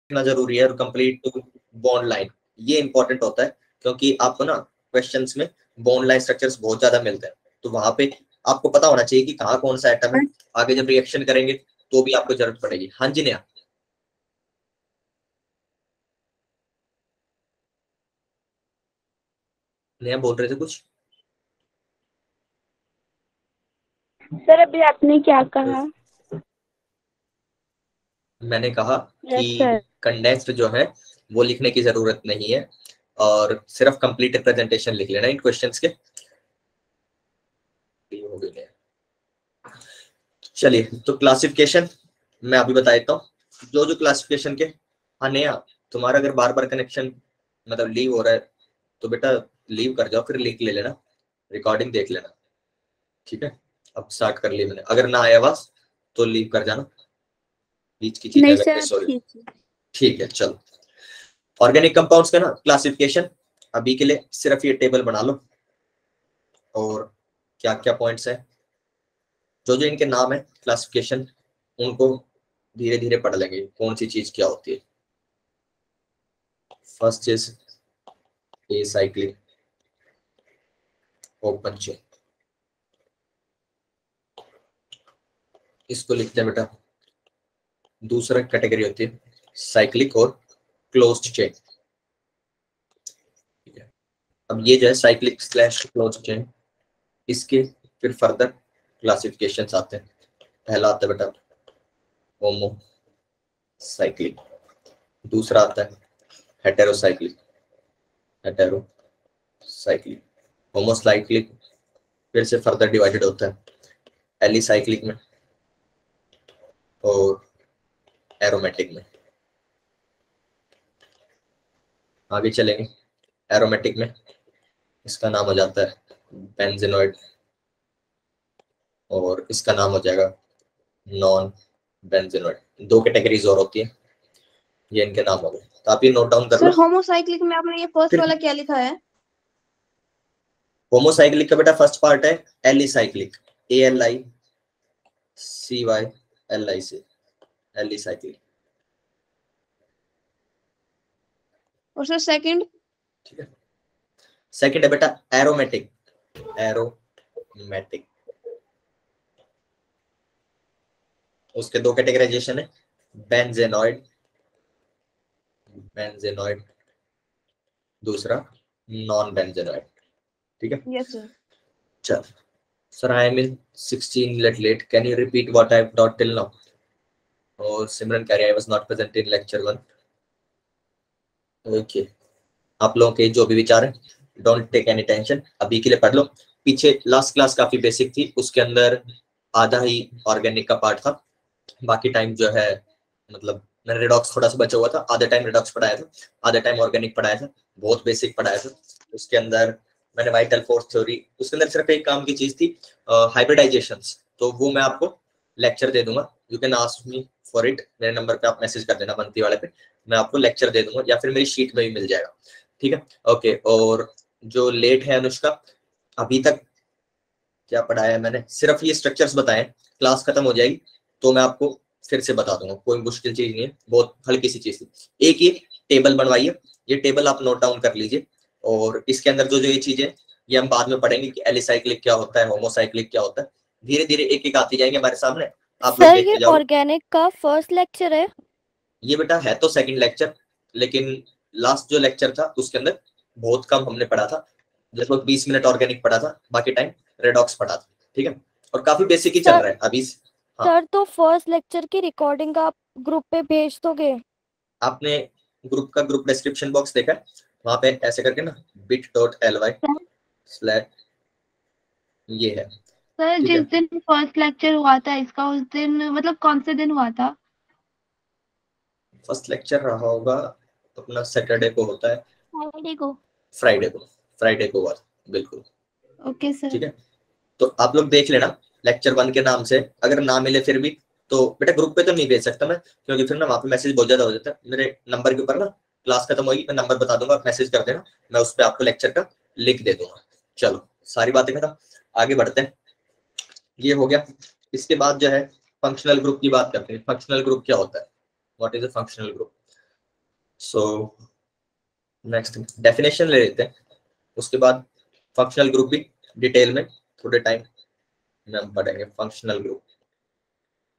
लिखना जरूरी है और कंप्लीट टू बॉन्ड लाइन, ये इंपॉर्टेंट होता है क्योंकि आपको ना क्वेश्चंस में बॉन्ड लाइन स्ट्रक्चर्स बहुत ज्यादा मिलते हैं, तो वहां पे आपको पता होना चाहिए कि कहाँ कौन सा एटम है, आगे जब रिएक्शन करेंगे तो भी आपको जरूरत पड़ेगी। हाँ जी नेहा, नेहा बोल रहे थे कुछ? सर अभी आपने क्या कहा? मैंने कहा यस कि सर। कंडेंस्ड जो है वो लिखने की जरूरत नहीं है और सिर्फ कंप्लीट रिप्रेजेंटेशन लिख लेना इन क्वेश्चंस के। हो गई है। चलिए तो क्लासिफिकेशन मैं अभी बता देता हूँ, जो जो क्लासिफिकेशन के। हाँ नेहा, तुम्हारा अगर बार बार कनेक्शन मतलब लीव हो रहा है तो बेटा लीव कर जाओ, फिर लिख ले लेना, रिकॉर्डिंग देख लेना, ठीक है। अब स्टार्ट कर लिया मैंने, अगर ना आए आवाज तो लीव कर जाना, बीच की चीजें नहीं अगर सर मिस हो रही। ठीक है। ठीक है चलो, ऑर्गेनिक कंपाउंड्स का ना क्लासिफिकेशन अभी के लिए सिर्फ ये टेबल बना लो, और क्या क्या पॉइंट्स है, जो जो इनके नाम है क्लासिफिकेशन, उनको धीरे धीरे पढ़ लेंगे कौन सी चीज क्या होती है। First is a cyclic open chain, इसको लिखते हैं बेटा। दूसरा कैटेगरी होती है साइक्लिक और क्लोज्ड चेन, ठीक है। अब ये जो है साइक्लिक स्लैश क्लोज्ड चेन, इसके फिर फर्दर क्लासिफिकेशंस आते हैं। पहला आता है बेटा होमो साइक्लिक, दूसरा आता है हेटेरोसाइक्लिक, हेटेरोसाइक्लिक, होमोसाइक्लिक फिर से फर्दर डिवाइडेड होता है एलिसाइक्लिक में और एरोमेटिक में। आगे चलेंगे, एरोमेटिक में इसका नाम हो जाता है बेंजेनॉइड और इसका नाम हो जाएगा नॉन बेंजेनॉइड। दो कैटेगरीज और होती है, ये इनके नाम हो गए, तो आप ये नोट डाउन कर सर लो। होमोसाइक्लिक में आपने ये फर्स्ट फिर वाला क्या लिखा है? होमोसाइक्लिक का बेटा फर्स्ट पार्ट है एलिसाइक्लिक, ALICYLIC, एलिसाइक्लिक, और सर सेकंड? ठीक है। सेकंड है बेटा एरोमेटिक, एरोमेटिक, उसके दो कैटेगराइजेशन है बेंजेनॉइड, बेंजेनॉइड, दूसरा नॉन बेंजेनॉइड, ठीक है। Yes sir. चल sir, I am in 16 minute late, can you repeat what I have taught till now? और सिमरन कह रही है I was not present in lecture 1। Okay, आप लोगों के जो भी विचार है डोंट टेक एनी टेंशन, अभी के लिए पढ़ लो। पीछे लास्ट क्लास काफी बेसिक थी, उसके अंदर आधा ही ऑर्गेनिक का पार्ट था, बाकी टाइम जो है मतलब मैंने रिडॉक्स थोड़ा सा बचा हुआ था, आधा टाइम रिडॉक्स पढ़ाया था, आधा टाइम ऑर्गेनिक पढ़ाया था, बहुत बेसिक पढ़ाया था। उसके अंदर मैंने वाइटल फोर्स थ्योरी, उसके अंदर सिर्फ एक काम की चीज थी हाइब्रिडाइजेशन, तो वो मैं आपको लेक्चर दे दूंगा, you can ask me for it, मेरे नंबर पे आप मैसेज कर देना मंथली वाले पे, मैं आपको लेक्चर दे दूंगा या फिर मेरी शीट में भी मिल जाएगा, ठीक है। ओके, और जो लेट है अनुष्का, अभी तक क्या पढ़ाया है मैंने, सिर्फ ये स्ट्रक्चर्स बताए, क्लास खत्म हो जाएगी तो मैं आपको फिर से बता दूंगा, कोई मुश्किल चीज नहीं है, बहुत हल्की सी चीज थी। एक ये टेबल बनवाइए, ये टेबल आप नोट डाउन कर लीजिए, और इसके अंदर जो जो ये चीजें ये हम बाद में पढ़ेंगे कि एलिसाइक्लिक क्या होता है, होमोसाइक्लिक क्या होता है, धीरे धीरे एक एक आती जाएंगे हमारे सामने, आप लोग सर ये देखते जाओ। ऑर्गेनिक का फर्स्ट लेक्चर है? ये बेटा है तो सेकंड लेक्चर, लेकिन लास्ट जो लेक्चर था उसके अंदर बहुत कम हमने पढ़ा था, लगभग 20 मिनट ऑर्गेनिक पढ़ा था, बाकी टाइम रेडॉक्स पढ़ा था, ठीक है। और काफी बेसिक ही चल सर रहा है अभी। हाँ, सर तो फर्स्ट लेक्चर की रिकॉर्डिंग आप ग्रुप पे भेज दोगे? आपने ग्रुप का ग्रुप डिस्क्रिप्शन बॉक्स देखा है, वहां पे ऐसे करके ना bit.ly स्लैश ये है, सर ठीक जिस है। दिन फर्स्ट लेक्चर हुआ था इसका, उस दिन मतलब कौन से दिन हुआ था? फर्स्ट लेक्चर रहा होगा अपना सैटरडे को होता है, फ्राइडे को। फ्राइडे को, फ्राइडे को हुआ था, बिल्कुल, ओके सर। ठीक है। तो आप लोग देख लेना लेक्चर 1 के नाम से, अगर ना मिले फिर भी तो बेटा ग्रुप पे तो नहीं भेज सकता मैं, क्योंकि फिर ना वहाँ पे मैसेज बहुत ज्यादा हो जाता है, मेरे नंबर के ऊपर ना क्लास खत्म होगी मैं नंबर बता दूंगा, मैसेज कर देना, मैं उस पर आपको लेक्चर का लिंक दे दूंगा। चलो सारी बातें खत्म, आगे बढ़ते हैं। ये हो गया, इसके बाद जो है फंक्शनल ग्रुप की बात करते हैं। फंक्शनल ग्रुप क्या होता है, what is a functional group? So next definition ले लेते हैं, उसके बाद फंक्शनल ग्रुप भी डिटेल में थोड़े टाइम में हम पढ़ेंगे। फंक्शनल ग्रुप,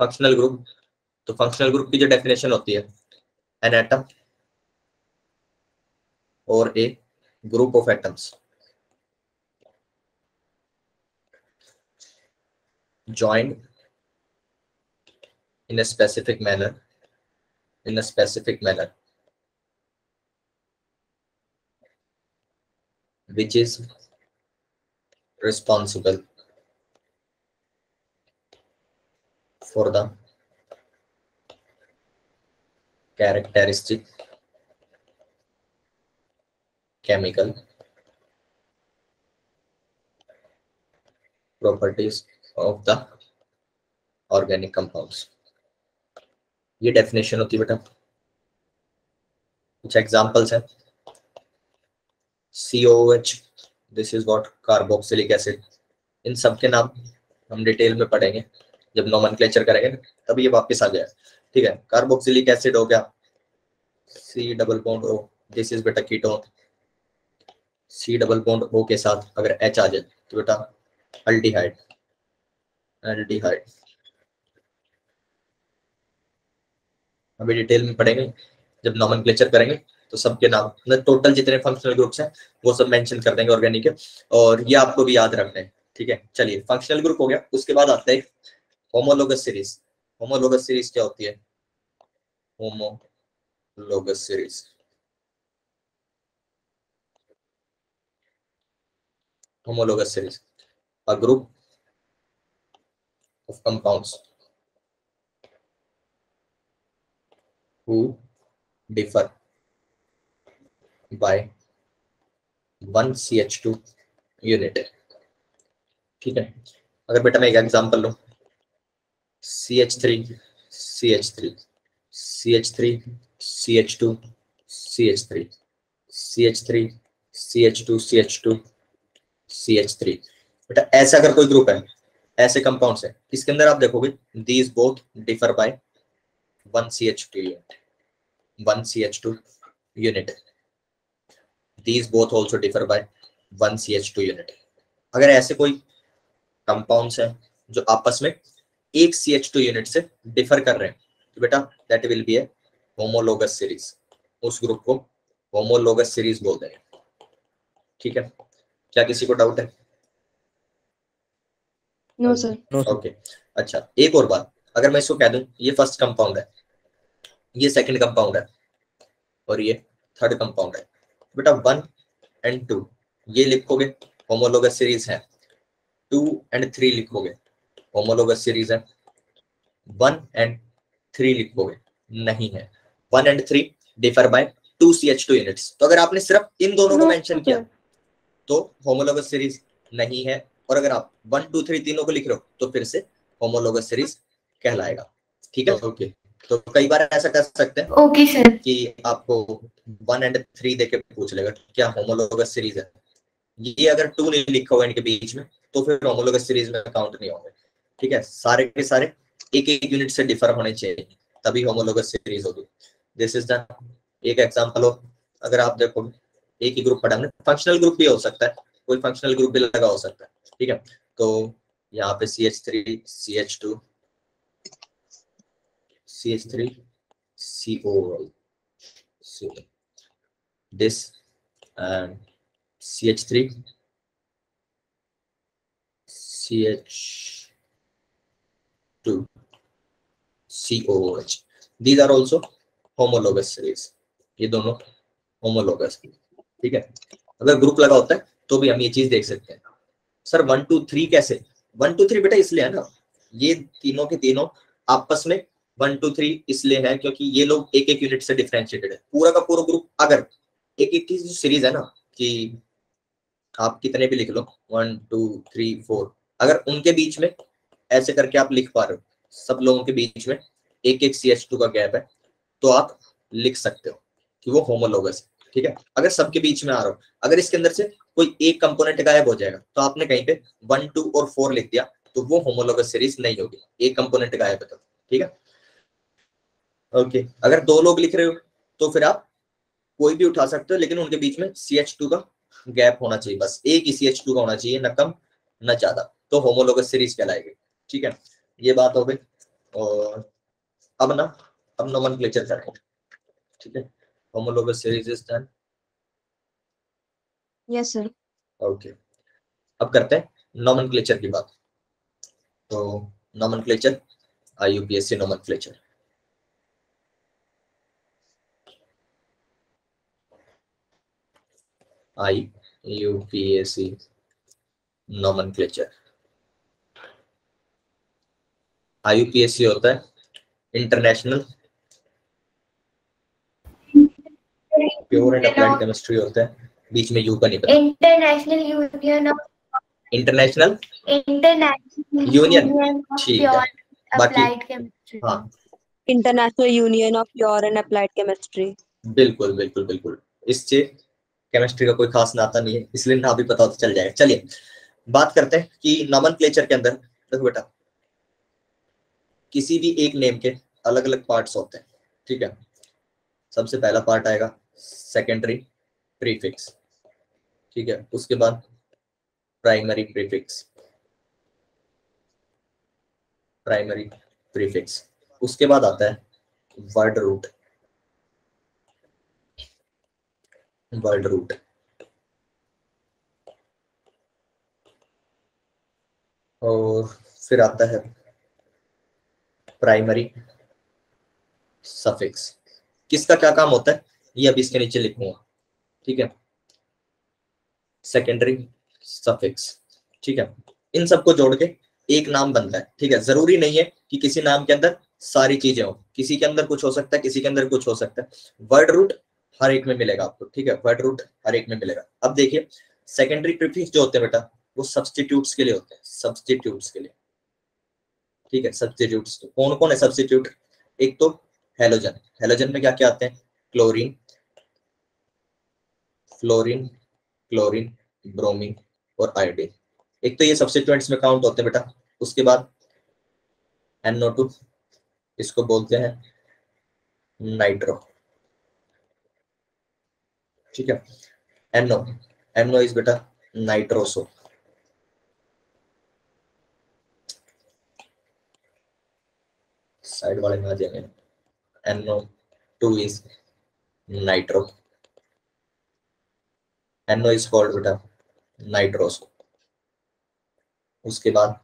फंक्शनल ग्रुप, तो फंक्शनल ग्रुप की जो डेफिनेशन होती है, एन एटम और a group of atoms joined in a specific manner, which is responsible for the characteristic chemical properties of the organic compounds। ये डेफिनेशन होती है बेटा। कुछ एग्जांपल्स हैं, COOH, this is what, carboxylic acid. इन सब के नाम हम डिटेल में पढ़ेंगे जब नोमेनक्लेचर करेंगे, तभी ये वापस आ जाए। ठीक है, कार्बोक्सिलिक एसिड हो गया, C double bond O, this is बेटा ketone. C double bond O के साथ अगर H आ जाए तो बेटा अल्डिहाइड, एल्डिहाइड। अभी डिटेल में पढ़ेंगे जब नोमेनक्लेचर करेंगे, तो सबके नाम मतलब टोटल जितने फंक्शनल ग्रुप्स हैं वो सब मेंशन कर देंगे ऑर्गेनिक के, और ये आपको भी याद रखना है। ठीक है, चलिए फंक्शनल ग्रुप हो गया। उसके बाद आता है होमोलोगस सीरीज। होमोलोगस सीरीज क्या होती है? Homologous series, homologous series, a group of compounds who differ by one CH2 unit। ठीक है, अगर बेटा मैं एक एग्जांपल लूं, CH3 CH3 CH3 CH2 CH3 CH3 CH2 CH2 CH3। बेटा ऐसा अगर कोई ग्रुप है, ऐसे कंपाउंड्स है, इसके अंदर आप देखोगे these both differ by one CH2 unit, one CH2 unit, these both also differ by one CH2 unit। अगर ऐसे कोई कंपाउंड्स हैं जो आपस में एक CH2 यूनिट से डिफर कर रहे हैं, तो बेटा that will be A homologous series. उस ग्रुप को होमोलोगस सीरीज बोलते हैं। ठीक है, क्या किसी को डाउट है? No sir. ओके, अच्छा एक और बात, अगर मैं इसको कह दूं ये फर्स्ट कंपाउंड है, ये सेकंड कंपाउंड है, और ये थर्ड कंपाउंड है, बेटा 1 and 2 ये लिखोगे होमोलोगस सीरीज है, 2 and 3 लिखोगे होमोलोगस सीरीज है, 1 and 3 लिखोगे नहीं है, 1 and 3 differ by 2 CH2 units. तो अगर आपने सिर्फ इन दोनों को मेंशन किया तो होमोलोगस सीरीज नहीं है, और अगर आप 1 2 3 तीनों को लिख रहे हो तो फिर से होमोलोगस सीरीज कहलाएगा। ठीक है, ओके। तो कई बार ऐसा कर सकते हैं ओके सर कि आपको 1 and 3 देके पूछ लेगा क्या होमोलोगस सीरीज है, ये अगर 2 नहीं लिखा होगा इनके बीच में तो फिर होमोलोगस सीरीज में काउंट नहीं होंगे। ठीक है, सारे के सारे एक एक यूनिट से डिफर होने चाहिए तभी होमोलोगस सीरीज होगी। दिस इज द एक एग्जांपल हो, अगर आप देखो एक ही ग्रुप पढ़ा हमने, फंक्शनल ग्रुप भी हो सकता है, कोई फंक्शनल ग्रुप भी लगा हो सकता है। ठीक है, तो यहाँ पे CH3 CH2 CH3 CO, this and CH3 CH2 COOH, these are also homologous series। ये दोनों homologous। ठीक है, अगर ग्रुप लगा होता है तो भी हम ये चीज देख सकते हैं। सर 1 2 3 कैसे? 1 2 3 बेटा इसलिए है ना, ये तीनों के तीनों आपस में 1 2 3 इसलिए है क्योंकि ये लोग एक एक यूनिट से डिफरेंशिएटेड है। पूरा का पूरा ग्रुप अगर एक एक की सीरीज है ना, कि आप कितने भी लिख लो 1 2 3 4, अगर उनके बीच में ऐसे करके आप लिख पा रहे हो, सब लोगों के बीच में एक एक CH2 का गैप है, तो आप लिख सकते हो कि वो होमोलोगस है। ठीक है, अगर सबके बीच में आ रहा हो, अगर इसके अंदर से कोई एक कंपोनेंट गायब हो जाएगा तो आपने कहीं पे 1 2 और 4 लिख दिया तो वो होमोलोगस सीरीज नहीं होगी, एक कंपोनेंट गायब है तो। ठीक है, ओके। अगर दो लोग लिख रहे हो तो फिर आप कोई भी उठा सकते हो, लेकिन उनके बीच में CH2 का गैप होना चाहिए, बस एक ही CH2 का होना चाहिए, न कम न ज्यादा, तो होमोलोगस सीरीज कहलाएगी। ठीक है, ये बात हो गई। और अब नोमेनक्लेचर करेंगे। ठीक है, homologous series is done. Yes sir. Okay, अब करते हैं नोमेनक्लेचर की बात। तो nomenclature, IUPAC nomenclature. IUPAC nomenclature. IUPAC होता है international pure and applied chemistry होता है, बीच में यू का नहीं पता। International union of international international union, union of ठीक है। प्योर बाकी अप्लाइड केमिस्ट्री। हाँ, international union of pure and applied chemistry. बिल्कुल बिल्कुल बिल्कुल, इससे केमिस्ट्री का कोई खास नाता नहीं है, इसलिए ना भी पता हो तो चल जाएगा। चलिए बात करते हैं कि नोमेनक्लेचर के अंदर देखो बेटा, किसी भी एक नेम के अलग अलग पार्ट्स होते हैं। ठीक है, सबसे पहला पार्ट आएगा सेकेंडरी प्रीफिक्स। ठीक है, उसके बाद प्राइमरी प्रीफिक्स, प्राइमरी प्रीफिक्स, उसके बाद आता है वर्ड रूट, वर्ड रूट, और फिर आता है प्राइमरी सफिक्स। किसका क्या काम होता है ये अभी इसके नीचे लिखूंगा। ठीक है, सेकेंडरी सफिक्स। ठीक है, इन सबको जोड़ के एक नाम बनता है। ठीक है, जरूरी नहीं है कि किसी नाम के अंदर सारी चीजें हो, किसी के अंदर कुछ हो सकता है, किसी के अंदर कुछ हो सकता है। वर्ड रूट हर एक में मिलेगा आपको। ठीक है, वर्ड रूट हर एक में मिलेगा। अब देखिए, सेकेंडरी प्रीफिक्स जो होते हैं बेटा, वो सब्स्टिट्यूट्स के लिए होते हैं, सब्स्टिट्यूट्स के लिए। ठीक है, सब्स्टिट्यूट्स कौन कौन है सब्स्टिट्यूट? एक तो हेलोजन, हेलोजन में क्या क्या आते हैं? क्लोरीन, फ्लोरीन, क्लोरीन, ब्रोमीन और आयोडीन। एक तो ये सब्स्टिट्यूएंट्स में काउंट होते हैं बेटा। उसके बाद NO2, इसको बोलते हैं नाइट्रो। ठीक है, NO इज बेटा नाइट्रोसो। साइड वाले में आ जाएंगे। NO2 is nitro, NO is called बेटा नाइट्रोसो। उसके बाद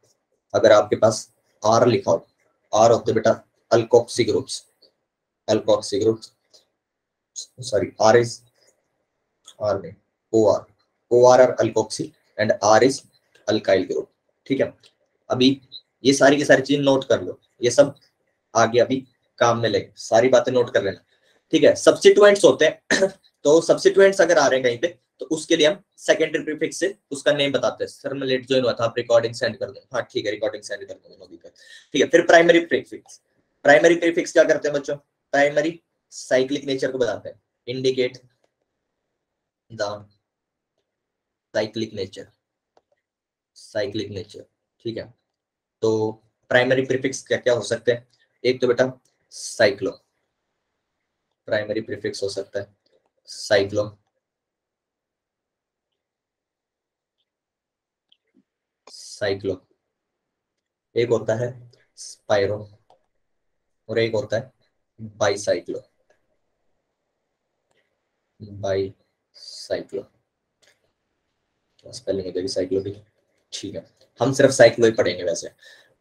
अगर आपके पास R लिखा हो, R होते बेटा alkoxy groups, alkoxy groups, sorry R is R नहीं, OR R alkoxy and R is alkyl group. ठीक है, अभी ये सारी की सारी चीज नोट कर लो, ये सब आगे अभी काम में लगे, सारी बातें नोट कर लेना। ठीक है, सब्स्टिट्यूएंट्स होते हैं तो सब्स्टिट्यूएंट्स अगर आ रहे हैं कहीं पे, तो उसके लिए हम सेकेंडरी प्रीफिक्स से उसका नेम बताते हैं। सर मैं लेट ज्वाइन हुआ था, आप रिकॉर्डिंग सेंड कर दो। हाँ ठीक है, रिकॉर्डिंग सेंड कर दूंगा, ठीक है। फिर प्राइमरी प्रीफिक्स, प्राइमरी प्रीफिक्स क्या करते हैं बच्चों? प्राइमरी साइक्लिक नेचर को बताते हैं, indicate the cyclic nature, cyclic nature. ठीक है, तो प्राइमरी प्रीफिक्स क्या क्या हो सकते हैं? एक तो बेटा साइक्लो, प्राइमरी प्रीफिक्स हो सकता है साइक्लो, साइक्लो। एक होता है स्पाइरो और एक होता है बाईसाइक्लो, बाईसाइक्लो। क्या स्पेलिंग है तेरी साइक्लो की? ठीक है, हम सिर्फ साइक्लो ही पढ़ेंगे वैसे।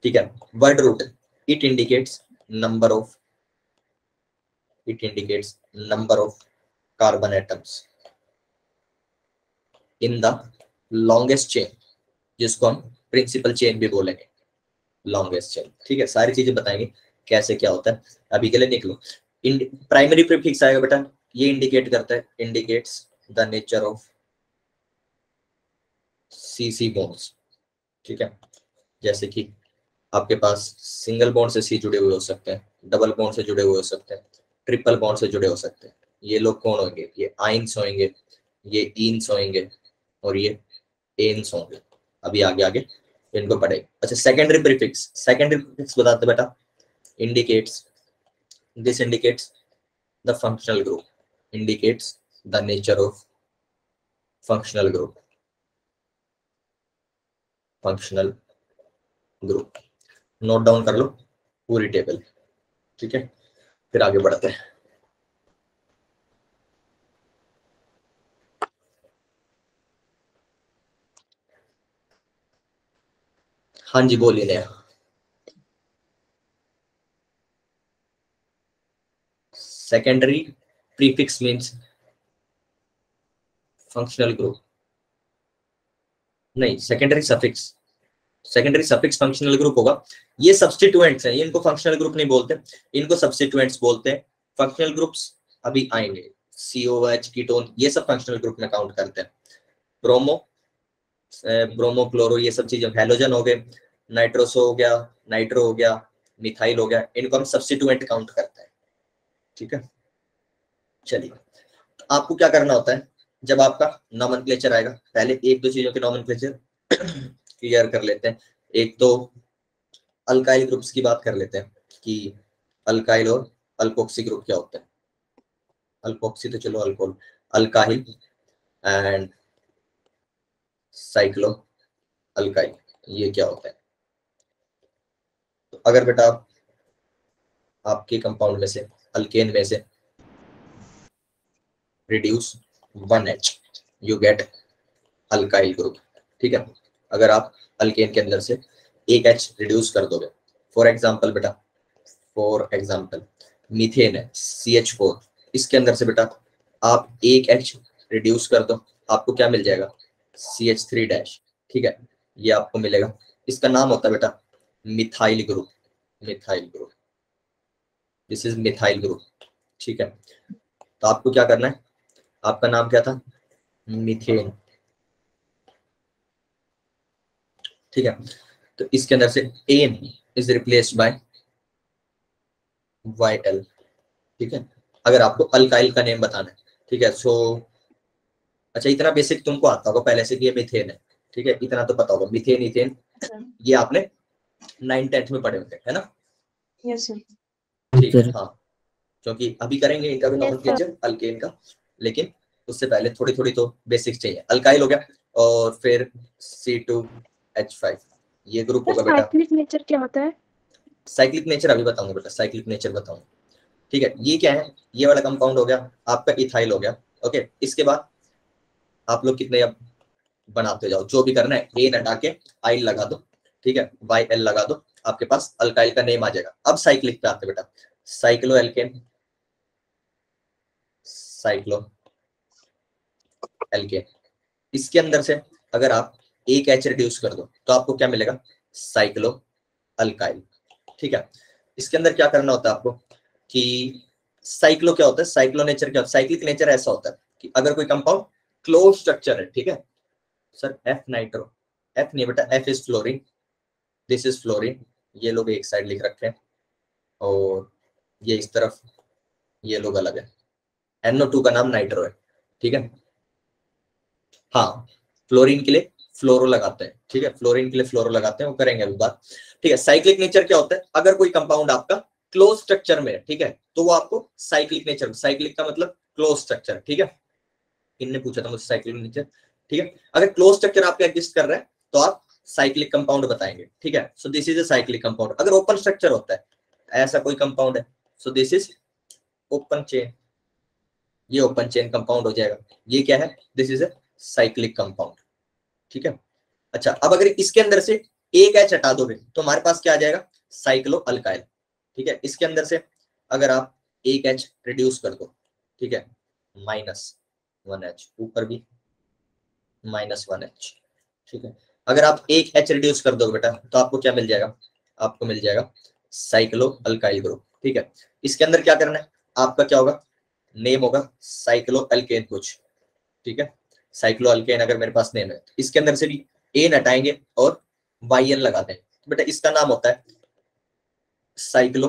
ठीक है, word root, it indicates number of, it indicates number of carbon atoms in the longest chain, जिसको हम प्रिंसिपल चेन भी बोलेंगे, लॉन्गेस्ट चेन। ठीक है, सारी चीजें बताएंगे कैसे क्या होता है, अभी के लिए निकलो। प्राइमरी प्रीफिक्स आएगा बेटा, ये इंडिकेट करता है, indicates the nature of CC bonds. ठीक है, जैसे कि आपके पास सिंगल बॉन्ड से C जुड़े हुए हो सकते हैं, डबल बॉन्ड से जुड़े हुए हो सकते हैं, ट्रिपल बॉन्ड से जुड़े हो सकते हैं। ये लोग कौन होंगे? ये आइंस होंगे, ये ईन्स होंगे और ये एन्स होंगे। अभी आगे आगे इनको पढ़ेंगे। अच्छा, सेकेंडरी प्रीफिक्स, सेकेंडरी प्रीफिक्स बताते बेटा, indicates, this indicates the functional group, indicates the nature of functional group, functional group. Note down कर लो पूरी टेबल, ठीक है, फिर आगे बढ़ते हैं। हाँ जी बोलिए नया। Secondary prefix means functional group, नहीं secondary suffix, secondary suffix functional group होगा। ये सब्स्टिट्यूएंट्स हैं, इनको फंक्शनल ग्रुप नहीं बोलते, इनको सब्स्टिट्यूएंट्स बोलते हैं। फंक्शनल ग्रुप्स अभी आएंगे, COH कीटोन ये सब फंक्शनल ग्रुप में काउंट करते हैं। ब्रोमो, ब्रोमो क्लोरो ये सब चीजें, हैलोजन हो गए, नाइट्रोसो हो गया, नाइट्रो हो गया, मिथाइल हो गया, इनको हम सब्स्टिट्यूएंट काउंट करते हैं, ठीक है। चलिए आपको क्या करना होता है, जब आपका नॉमेनक्लेचर आएगा, पहले एक दो चीजों के नॉमेनक्लेचर क्लियर कर लेते हैं। एक तो अल्काइल ग्रुप्स की बात कर लेते हैं कि अल्काइल और अल्कोक्सी ग्रुप क्या होते हैं। अल्कोक्सी तो चलो alcohol, alkyl and cyclo alkyl, ये क्या होता है। तो अगर बेटा आपके कंपाउंड में से, अल्केन में से reduce 1H, you get alkyl group, ठीक है। अगर आप अल्केन के अंदर से एक H रिड्यूस कर दोगे, फॉर एग्जांपल बेटा, फॉर एग्जांपल मीथेन है CH4, इसके अंदर से बेटा आप एक H रिड्यूस कर दो, आपको क्या मिल जाएगा, CH3 डैश, ठीक है, ये आपको मिलेगा। इसका नाम होता है बेटा methyl group, methyl group, this is methyl group, ठीक है। तो आपको क्या करना है, आपका नाम क्या था, मीथेन, ठीक है। तो इसके अंदर से ane is replaced by YL, ठीक है। अगर आपको अल्काइल का नेम बताना है, ठीक है। सो अच्छा इतना बेसिक तुमको आता होगा पहले से कि ये मीथेन है, ठीक है, इतना तो पता होगा, मीथेन ईथेन ये आपने 9th-10th में पढ़े होंगे, है ना। Yes sir. ठीक है, हाँ, क्योंकि अभी करेंगे इनका भी Yes, नॉमेनक्लेचर अल्केन का, लेकिन उससे पहले थोड़ी थोड़ी तो बेसिक्स चाहिए। अल्काइल हो गया, और फिर C2H5 ये ग्रुप होगा बेटा। साइक्लिक नेचर क्या होता है? साइक्लिक नेचर अभी बताऊंगा बेटा, साइक्लिक नेचर बताऊंगा, ठीक है। ये क्या है, ये वाला कंपाउंड हो गया आपका इथाइल हो गया, ओके। इसके बाद आप लोग कितने अब बनाते जाओ, जो भी करना है, ए हटा के आइल लगा दो, ठीक है, YL लगा दो, आपके पास अल्काइल का नेम आ जाएगा। अब साइक्लिक पे आते बेटा, साइक्लो एल्केन, साइक्लो एल्केन, इसके अंदर से अगर आप एक H रिड्यूस कर दो तो आपको क्या मिलेगा, साइक्लो अल्काइल, ठीक है। इसके अंदर क्या करना होता है आपको कि साइक्लो क्या होता है, साइक्लो नेचर क्या होता है, साइक्लिक नेचर ऐसा होता है कि अगर कोई कंपाउंड क्लोज स्ट्रक्चर है, ठीक है सर, F नाइट्रो, F नहीं बेटा, F is fluorine, this is fluorine, ये लोग एक साइड लिख रखे हैं, और ये इस तरफ ये लोग अलग है, NO2 का नाम नाइट्रो है, ठीक है। हाँ, फ्लोरीन के लिए फ्लोरो लगाते हैं, ठीक है, फ्लोरीन के लिए फ्लोरो लगाते हैं, वो करेंगे अभी बात, ठीक है। साइक्लिक नेचर क्या होता है, अगर कोई कंपाउंड आपका क्लोज स्ट्रक्चर में है, ठीक है, तो वो आपको साइक्लिक नेचर, साइक्लिक का मतलब क्लोज स्ट्रक्चर, ठीक है। इनने पूछा था मुझसे साइक्लिक नेचर, ठीक है। अगर क्लोज स्ट्रक्चर आपका एग्जिस्ट कर रहा है तो आप साइक्लिक कंपाउंड बताएंगे, ठीक है। सो this is a cyclic compound. अगर ओपन स्ट्रक्चर होता है, ऐसा कोई कंपाउंड है, सो दिस इज ओपन चेन, ये ओपन चेन कंपाउंड हो जाएगा। ये क्या है, this is a cyclic compound, ठीक है। अच्छा अब अगर इसके अंदर से एक H हटा दोगे तो हमारे पास क्या आ जाएगा, साइक्लो अल्काइल, ठीक है। इसके अंदर से अगर आप एक H रिड्यूस कर दो, ठीक है, -1H, ऊपर भी -1H, ठीक है। अगर आप एक H रिड्यूस कर दोगे बेटा तो आपको क्या मिल जाएगा, आपको मिल जाएगा साइक्लो अल्काइल ग्रुप, ठीक है। इसके अंदर क्या करना है, आपका क्या होगा, नेम होगा साइक्लो अल्केन कुछ, ठीक है। साइक्लो अल्केन अगर मेरे पास नेम है, तो इसके अंदर से भी ए हटाएंगे और YL लगाते हैं, तो बेटा इसका नाम होता है साइक्लो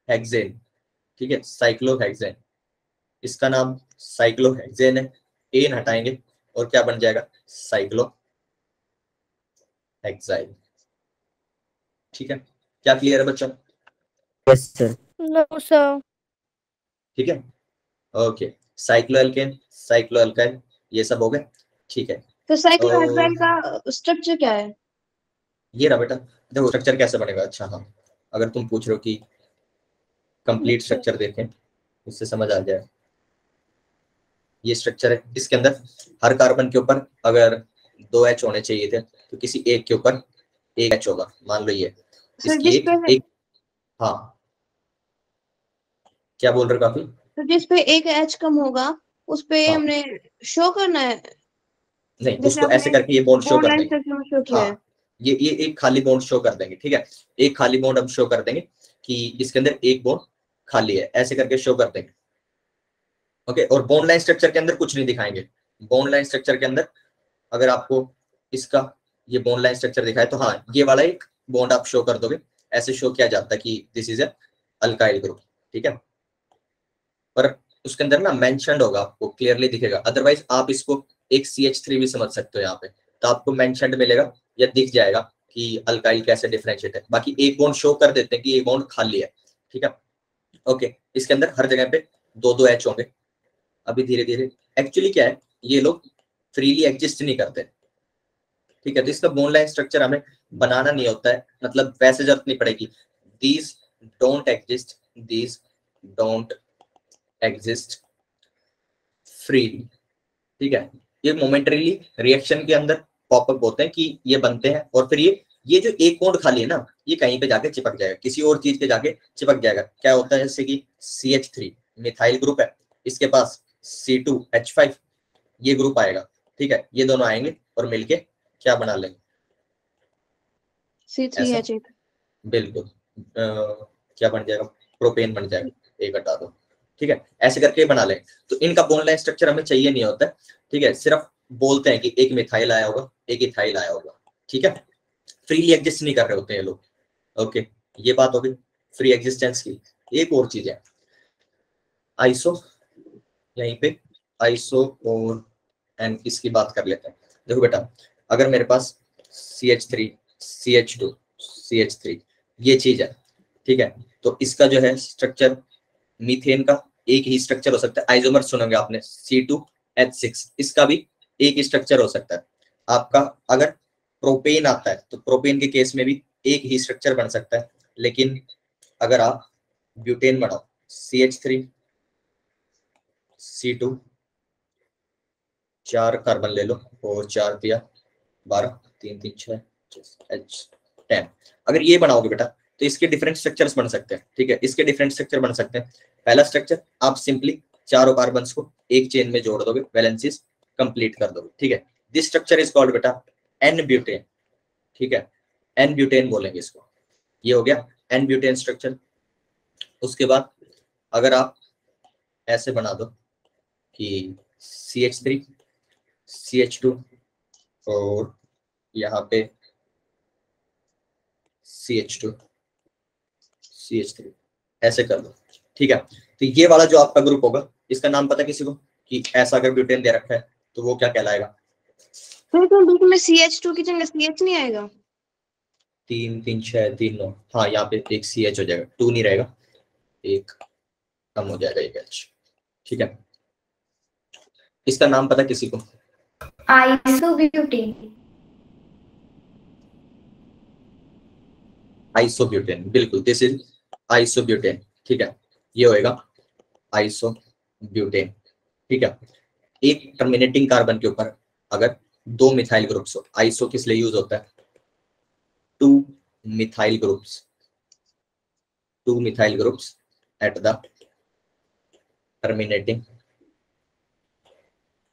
हेक्सेन, ठीक है, साइक्लो हेक्सेन, इसका नाम साइक्लो हेक्सेन है। ए हटाएंगे और क्या बन जाएगा, साइक्लो हेक्साइल, ठीक है। क्या क्लियर है बच्चों, यस सर। No, sir. ठीक है, ओके। साइक्लोएल्केन, साइक्लोएल्काइल, ये सब हो गए, ठीक है। तो साइक्लोहेक्साइल का स्ट्रक्चर क्या है? ये रहा बेटा, देखो स्ट्रक्चर कैसे बनेगा। अच्छा हाँ, अगर तुम पूछ रहे हो कि कंप्लीट स्ट्रक्चर देखें, उससे समझ आ जाए। ये स्ट्रक्चर है, इसके अंदर हर कार्बन के ऊपर अगर 2 H होने चाहिए थे तो किसी एक के ऊपर 1 H होगा। मान लो ये सर इसकी जिस पे एक हाँ, क्या बोल रहे हो काफी? तो जिस पे एक एच कम होगा उस पे हाँ हमने शो करना है, नहीं, जैसे उसको ऐसे आपने करके ये बॉन्ड शो बॉन्ड कर लाइन देंगे। स्ट्रक्चर में शो किया है। हाँ, ये एक खाली बॉन्ड शो कर देंगे, ठीक है। एक खाली बॉन्ड हम शो कर देंगे कि इसके अंदर एक बॉन्ड खाली है, ऐसे करके शो कर देंगे। ओके, और बॉन्ड लाइन स्ट्रक्चर के अंदर कुछ नहीं दिखाएंगे। बॉन्ड लाइन स्ट्रक्चर के अंदर अगर आपको इसका ये बॉन्ड लाइन स्ट्रक्चर दिखाए तो हाँ, ये वाला एक बॉन्ड आप शो कर दोगे, ऐसे शो किया जाता है कि this is a alkyl group, ठीक है। पर उसके अंदर ना मेंशन्ड होगा, आपको क्लियरली दिखेगा। अदरवाइज आप इसको एक CH3 भी समझ सकते हो यहाँ पे, तो आपको मेंशन्ड मिलेगा या दिख जाएगा कि अल्काइल कैसे डिफरेंशिएट है। बाकी एक बॉन्ड शो कर देते हैं कि ये बॉन्ड खाली है, ठीक है। ओके, इसके अंदर हर जगह पे 2-2 H होंगे। अभी धीरे धीरे एक्चुअली क्या है, ये लोग फ्रीली एग्जिस्ट नहीं करते, ठीक है। तो इसका बॉन्ड लाइन स्ट्रक्चर हमें बनाना नहीं होता है, मतलब वैसे जरूरत नहीं पड़ेगी। These don't exist, these don't exist freely, ठीक है। ये मोमेंटरीली रिएक्शन के अंदर पॉपअप होते हैं कि ये बनते हैं, और फिर ये जो एक बॉन्ड खाली है ना, ये कहीं पे जाके चिपक जाएगा, किसी और चीज पे जाके चिपक जाएगा। क्या होता है, जैसे कि CH3 मिथाइल ग्रुप है, इसके पास C2H5 ये ग्रुप आएगा, ठीक है। ये दोनों आएंगे और मिलके क्या बना लेंगे, ऐसा C3H8। बिल्कुल क्या बन जाएगा, प्रोपेन बन जाएगा, एक हटा दो, ठीक है। ऐसे करके बना लें। तो इनका बॉन्ड लाइन स्ट्रक्चर हमें चाहिए नहीं होता है, ठीक है। सिर्फ बोलते हैं कि एक मिथाइल आया होगा, एक इथाइल आया होगा, ठीक है। फ्रीली एग्जिस्ट नहीं कर रहे होते हैं लोग। ओके, ये बात हो गई फ्री एग्जिस्टेंस की। एक और चीज है आइसो, यहीं पे आइसो और एन इसकी बात कर लेते हैं। देखो बेटा, अगर मेरे पास CH3 CH2 CH3 ये चीज है, ठीक है, तो इसका जो है स्ट्रक्चर मीथेन का एक ही स्ट्रक्चर हो सकता है। आइसोमर सुनोगे आपने, C2H6, इसका भी एक ही स्ट्रक्चर हो सकता है आपका। अगर प्रोपेन आता है तो प्रोपेन के केस में भी एक ही स्ट्रक्चर बन सकता है। लेकिन अगर आप ब्यूटेन बनाओ, CH3 C2 4 कार्बन ले लो और 4 दिया 12, 3 3 6 H10, अगर ये बनाओगे बेटा तो इसके डिफरेंट स्ट्रक्चर्स बन सकते हैं, ठीक है। इसके डिफरेंट स्ट्रक्चर बन सकते हैं। पहला स्ट्रक्चर, आप सिंपली चारों कार्बन्स को एक चेन में जोड़ दोगे, वैलेंसीज कंप्लीट कर दोगे, ठीक है। दिस स्ट्रक्चर इज कॉल्ड बेटा N ब्यूटेन, ठीक है। N ब्यूटेन बोलेंगे इसको। ये हो गया N ब्यूटेन स्ट्रक्चर। उसके बाद अगर आप ऐसे बना दो कि CH3 CH2 और यहाँ पे CH2 CH3 ऐसे कर दो, ठीक है। तो ये वाला जो आपका ग्रुप होगा, इसका नाम पता किसी को कि ऐसा अगर ब्यूटेन दे रखा है तो वो क्या कहलाएगा? फिर तो बीच में CH2 की जगह CH नहीं आएगा? 3 3 6 3 9, हाँ यहाँ पे एक CH हो जाएगा, 2 नहीं रहेगा, एक कम हो जाएगा, एक H, ठीक है। इसका नाम पता किसी को? आइसोब्यूटेन। आइसोब्यूटेन, बिल्कुल, दिस इज आइसोब्यूटेन, ठीक है। ये होएगा आइसोब्यूटेन, ठीक है। एक टर्मिनेटिंग कार्बन के ऊपर अगर 2 मिथाइल ग्रुप्स हो, आइसो किस लिए यूज होता है? 2 methyl groups, 2 methyl groups at the terminating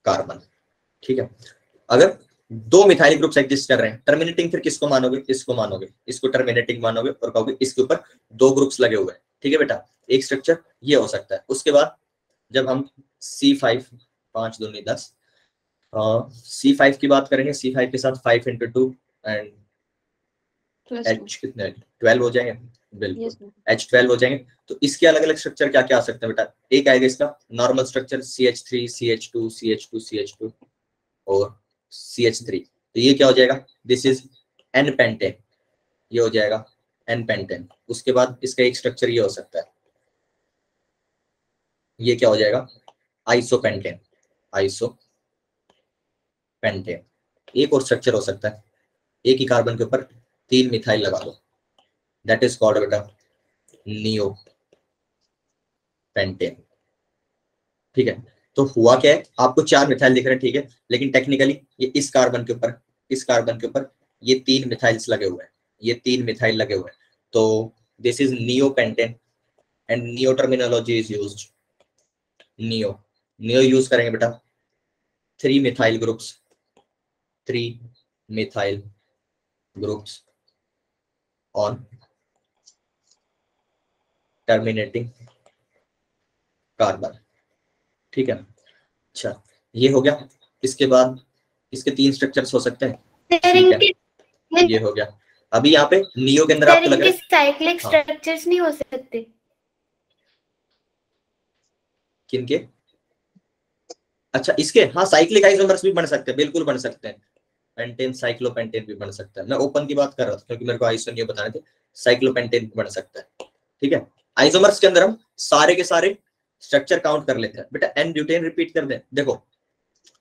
carbon, ठीक है। अगर 2 मिथाइल ग्रुप्स एग्जिस्ट कर रहे हैं, टर्मिनेटिंग फिर किसको मानोगे? इसको मानोगे, इसको टर्मिनेटिंग मानोगे और कहोगे इसके ऊपर 2 ग्रुप्स लगे हुए हैं, ठीक है बेटा। एक स्ट्रक्चर ये हो सकता है। उसके बाद जब हम C5 5 दूनी 10 C5 की बात करेंगे, C5 के साथ 5 × 2 एंड H कितने 12 हो जाएंगे, बिल्कुल H12 हो जाएंगे। तो इसके अलग अलग स्ट्रक्चर क्या क्या आ सकते हैं बेटा? एक आएगा इसका normal structure CH3 CH2 CH2 CH2 और CH3, तो ये क्या हो जाएगा? दिस इज N पेंटेन, ये हो जाएगा N पेंटेन। उसके बाद इसका एक स्ट्रक्चर ये हो सकता है, ये क्या हो जाएगा? Isopentane, isopentane. एक और स्ट्रक्चर हो सकता है, एक ही कार्बन के ऊपर 3 मिथाइल लगा दो, दैट इज कॉल्ड बेटा नियोपेंटेन। ठीक है, तो हुआ क्या है, आपको 4 मिथाइल दिख रहे हैं, ठीक है, लेकिन टेक्निकली ये इस कार्बन के ऊपर ये 3 मिथाइल्स लगे हुए हैं, ये 3 मिथाइल लगे हुए हैं, तो this is neopentane and neo terminology is used. Neo use करेंगे बेटा 3 methyl groups on terminating carbon. ठीक है, अच्छा ये हो गया। इसके बाद इसके 3 स्ट्रक्चर्स हो सकते हैं, ठीक है, ये हो गया। अभी यहाँ पे नियो के अंदर आपको लग रहा है साइक्लिक स्ट्रक्चर्स नहीं हो सकते किनके? अच्छा इसके, हाँ साइक्लिक आइसोमर्स भी बन सकते हैं, बिल्कुल बन सकते हैं, पेंटेन साइक्लोपेंटेन भी बन सकता है। मैं ओपन की बात कर रहा था क्योंकि मेरे को आइसो नहीं बताने थे, साइक्लोपेंटेन भी बन सकता है। ठीक है, आइसोमर्स के अंदर हम सारे के सारे स्ट्रक्चर काउंट कर लेते हैं बेटा। एन ब्यूटेन रिपीट कर दें, देखो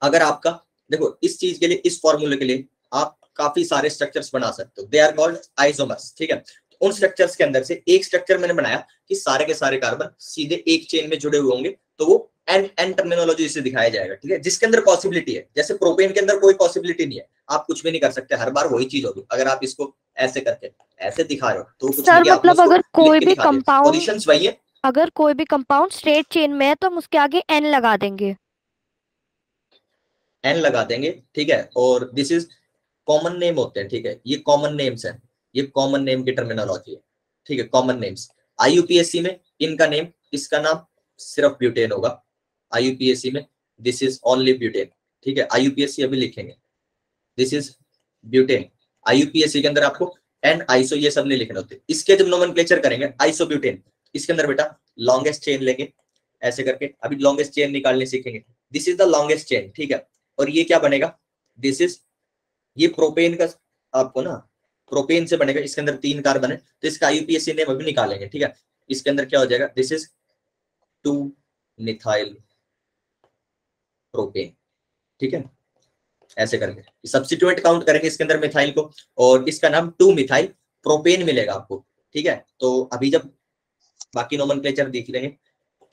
अगर आपका, देखो इस चीज के लिए, इस फॉर्मूले के लिए आप काफी सारे स्ट्रक्चर्स बना सकते हो, दे आर कॉल्ड आइसोमर्स। ठीक है, उन स्ट्रक्चर्स के अंदर से एक स्ट्रक्चर मैंने बनाया कि सारे के सारे कार्बन सीधे एक चेन में जुड़े हुए होंगे, तो वो एन टर्मिनोलॉजी से दिखाया जाएगा। ठीक है, जिसके अंदर पॉसिबिलिटी है, जैसे प्रोपेन के अंदर कोई पॉसिबिलिटी नहीं है, आप कुछ भी नहीं कर सकते, हर बार वही चीज होगी। अगर आप इसको ऐसे करके ऐसे दिखा रहे हो तो कुछ सर नहीं, मतलब अगर कोई भी कंपाउंड, पोजीशंस वही है, अगर कोई भी कंपाउंड स्ट्रेट चेन में है तो हम उसके आगे एन लगा देंगे, एन लगा देंगे। ठीक है, और दिस इज कॉमन नेम होते हैं। ठीक है, ये कॉमन नेम्स हैं, ये कॉमन नेम की टर्मिनोलॉजी है। ठीक है, कॉमन नेम्स। आईयूपीएससी में इनका नेम, इसका नाम सिर्फ ब्यूटेन होगा आईयूपीएससी में, दिस इज ओनली ब्यूटेन। ठीक है, आईयूपीएससी अभी लिखेंगे, दिस इज ब्यूटेन। आईयूपीएससी के अंदर आपको एन आइसो ये सब नहीं लिखने होते। इसके जब नोमेनक्लेचर करेंगे आइसो ब्यूटेन, इसके अंदर बेटा लॉन्गेस्ट चेन लेंगे ऐसे करके, अभी लॉन्गेस्ट चेन निकालने सीखेंगे, this is the longest chain. ठीक है, और ये क्या बनेगा, दिस इज, ये प्रोपेन का आपको ना प्रोपेन से बनेगा, इसके अंदर 3 कार्बन है, तो इसका आईयूपीएससी नेम अभी निकालेंगे। ठीक है, इसके अंदर क्या हो जाएगा, दिस इज 2 मिथाइल प्रोपेन। ठीक है, ऐसे करके सब्स्टिट्यूएंट काउंट करेंगे इसके अंदर मिथाइल को, और इसका नाम 2 मिथाइल प्रोपेन मिलेगा आपको। ठीक है, तो अभी जब बाकी नोमेनक्लेचर देख लेंगे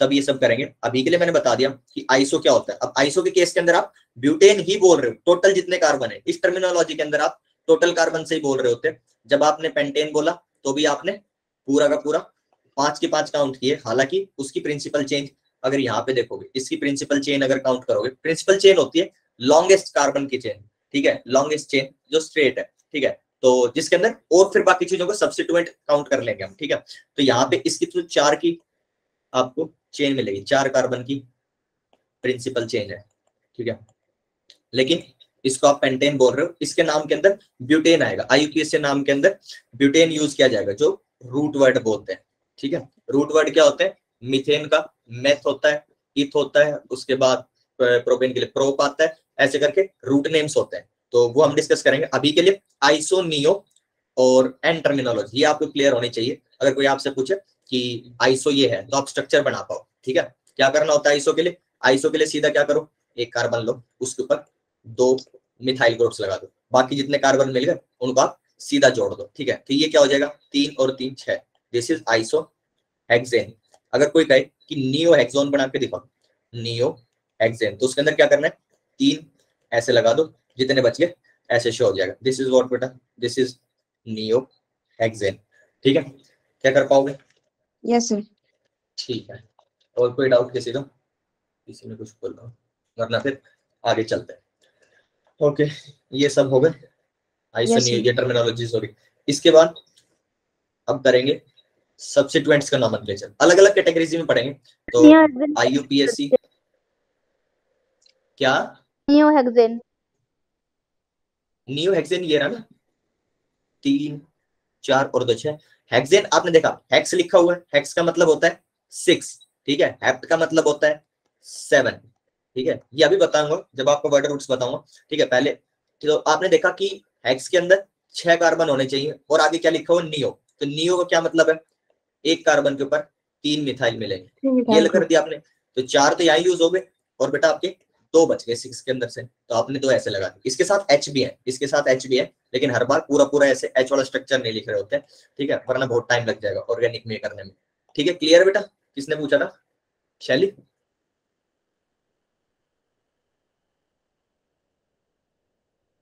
तब ये सब करेंगे। अभी के लिए मैंने बता दिया कि आइसो क्या होता है। अब आइसो के केस के अंदर आप ब्यूटेन ही बोल रहे हो, टोटल जितने कार्बन है, इस टर्मिनोलॉजी के अंदर आप टोटल कार्बन से ही बोल रहे होते। जब आपने पेंटेन बोला तो भी आपने पूरा का पूरा 5 के 5 काउंट किए, हालांकि उसकी प्रिंसिपल चेंज अगर यहाँ पे देखोगे, इसकी प्रिंसिपल चेन अगर काउंट करोगे, प्रिंसिपल चेन होती है लॉन्गेस्ट कार्बन की चेन। ठीक है, लॉन्गेस्ट चेन जो स्ट्रेट है। ठीक है, तो जिसके अंदर और फिर बाकी चीजों को सब्स्टिट्यूएंट काउंट कर लेंगे हम। ठीक है, तो यहाँ पे इसकी तो 4 की आपको चेन मिलेगी, 4 कार्बन की प्रिंसिपल चेन है। ठीक है, लेकिन इसको आप पेंटेन बोल रहे हो, इसके नाम के अंदर ब्यूटेन आएगा, आईयूपीएससी नाम के अंदर ब्यूटेन यूज किया जाएगा, जो रूट वर्ड बोलते हैं। ठीक है, रूट वर्ड क्या होते हैं, मीथेन का मेथ होता है, इथ होता है, उसके बाद प्रोपेन के लिए प्रोप आता है, ऐसे करके रूट नेम्स होते हैं, तो वो हम डिस्कस करेंगे। अभी के लिए आइसो, नियो और एन टर्मिनोलॉजी ये आपको क्लियर होनी चाहिए। अगर कोई आपसे पूछे कि आइसो ये है तो आप स्ट्रक्चर बना पाओ। ठीक है, क्या करना होता है आइसो के लिए, आइसो के लिए सीधा क्या करो, एक कार्बन लो, उसके ऊपर 2 मिथाइल ग्रुप्स लगा दो, बाकी जितने कार्बन मिल गए उनको आप सीधा जोड़ दो। ठीक है, तो ये क्या हो जाएगा, 3 और 3 6, दिस इज आइसो हेक्सेन। अगर कोई कहे कि नियो हेक्सोन बना के दिखाओ, नियो हेक्सेन, तो उसके अंदर क्या करना है, 3 ऐसे लगा दो, जितने बच गए ऐसे शो हो जाएगा, दिस इज व्हाट बेटा, दिस इज नियो हेक्सेन। ठीक है, क्या कर पाओगे? Yes sir. ठीक है, और कोई डाउट किसी को, किसी ने कुछ बोल रहा, वरना फिर आगे चलते हैं। ओके, ये सब हो गए आइसो नियो की टर्मिनोलॉजी। सॉरी, इसके बाद अब करेंगे सब्स्टिट्यूएंट्स का नोमेनक्लेचर, अलग अलग कैटेगरीज में पढ़ेंगे। तो आईयूपीएससी क्या, नियो हेक्सेन, नियो हेक्सेन ये रहा ना, 3 4 और 2 6। हेक्सेन आपने देखा, हेक्स लिखा हुआ है, हेक्स का मतलब होता है 6। ठीक है, हेप्ट का मतलब होता है 7। ठीक है, ये अभी बताऊंगा जब आपको वर्ड रूट्स बताऊंगा। ठीक है, पहले तो आपने देखा कि हेक्स के अंदर 6 कार्बन होने चाहिए, और आगे क्या लिखा हुआ, नियो। तो नियो का क्या मतलब है, एक कार्बन के ऊपर 3 मिथाइल मिलेंगे, ये कर दिया आपने, तो 4 तो यहाँ यूज हो गए, और बेटा आपके 2 बच गए 6 के अंदर से, तो आपने 2 ऐसे लगा दिए। इसके साथ H भी है, इसके साथ H भी है, लेकिन हर बार पूरा पूरा ऐसे H वाला स्ट्रक्चर नहीं लिख रहे होते हैं, ठीक है, वरना बहुत टाइम लग जाएगा ऑर्गेनिक में करने में। ठीक है, क्लियर है बेटा? किसने पूछा था? शैली?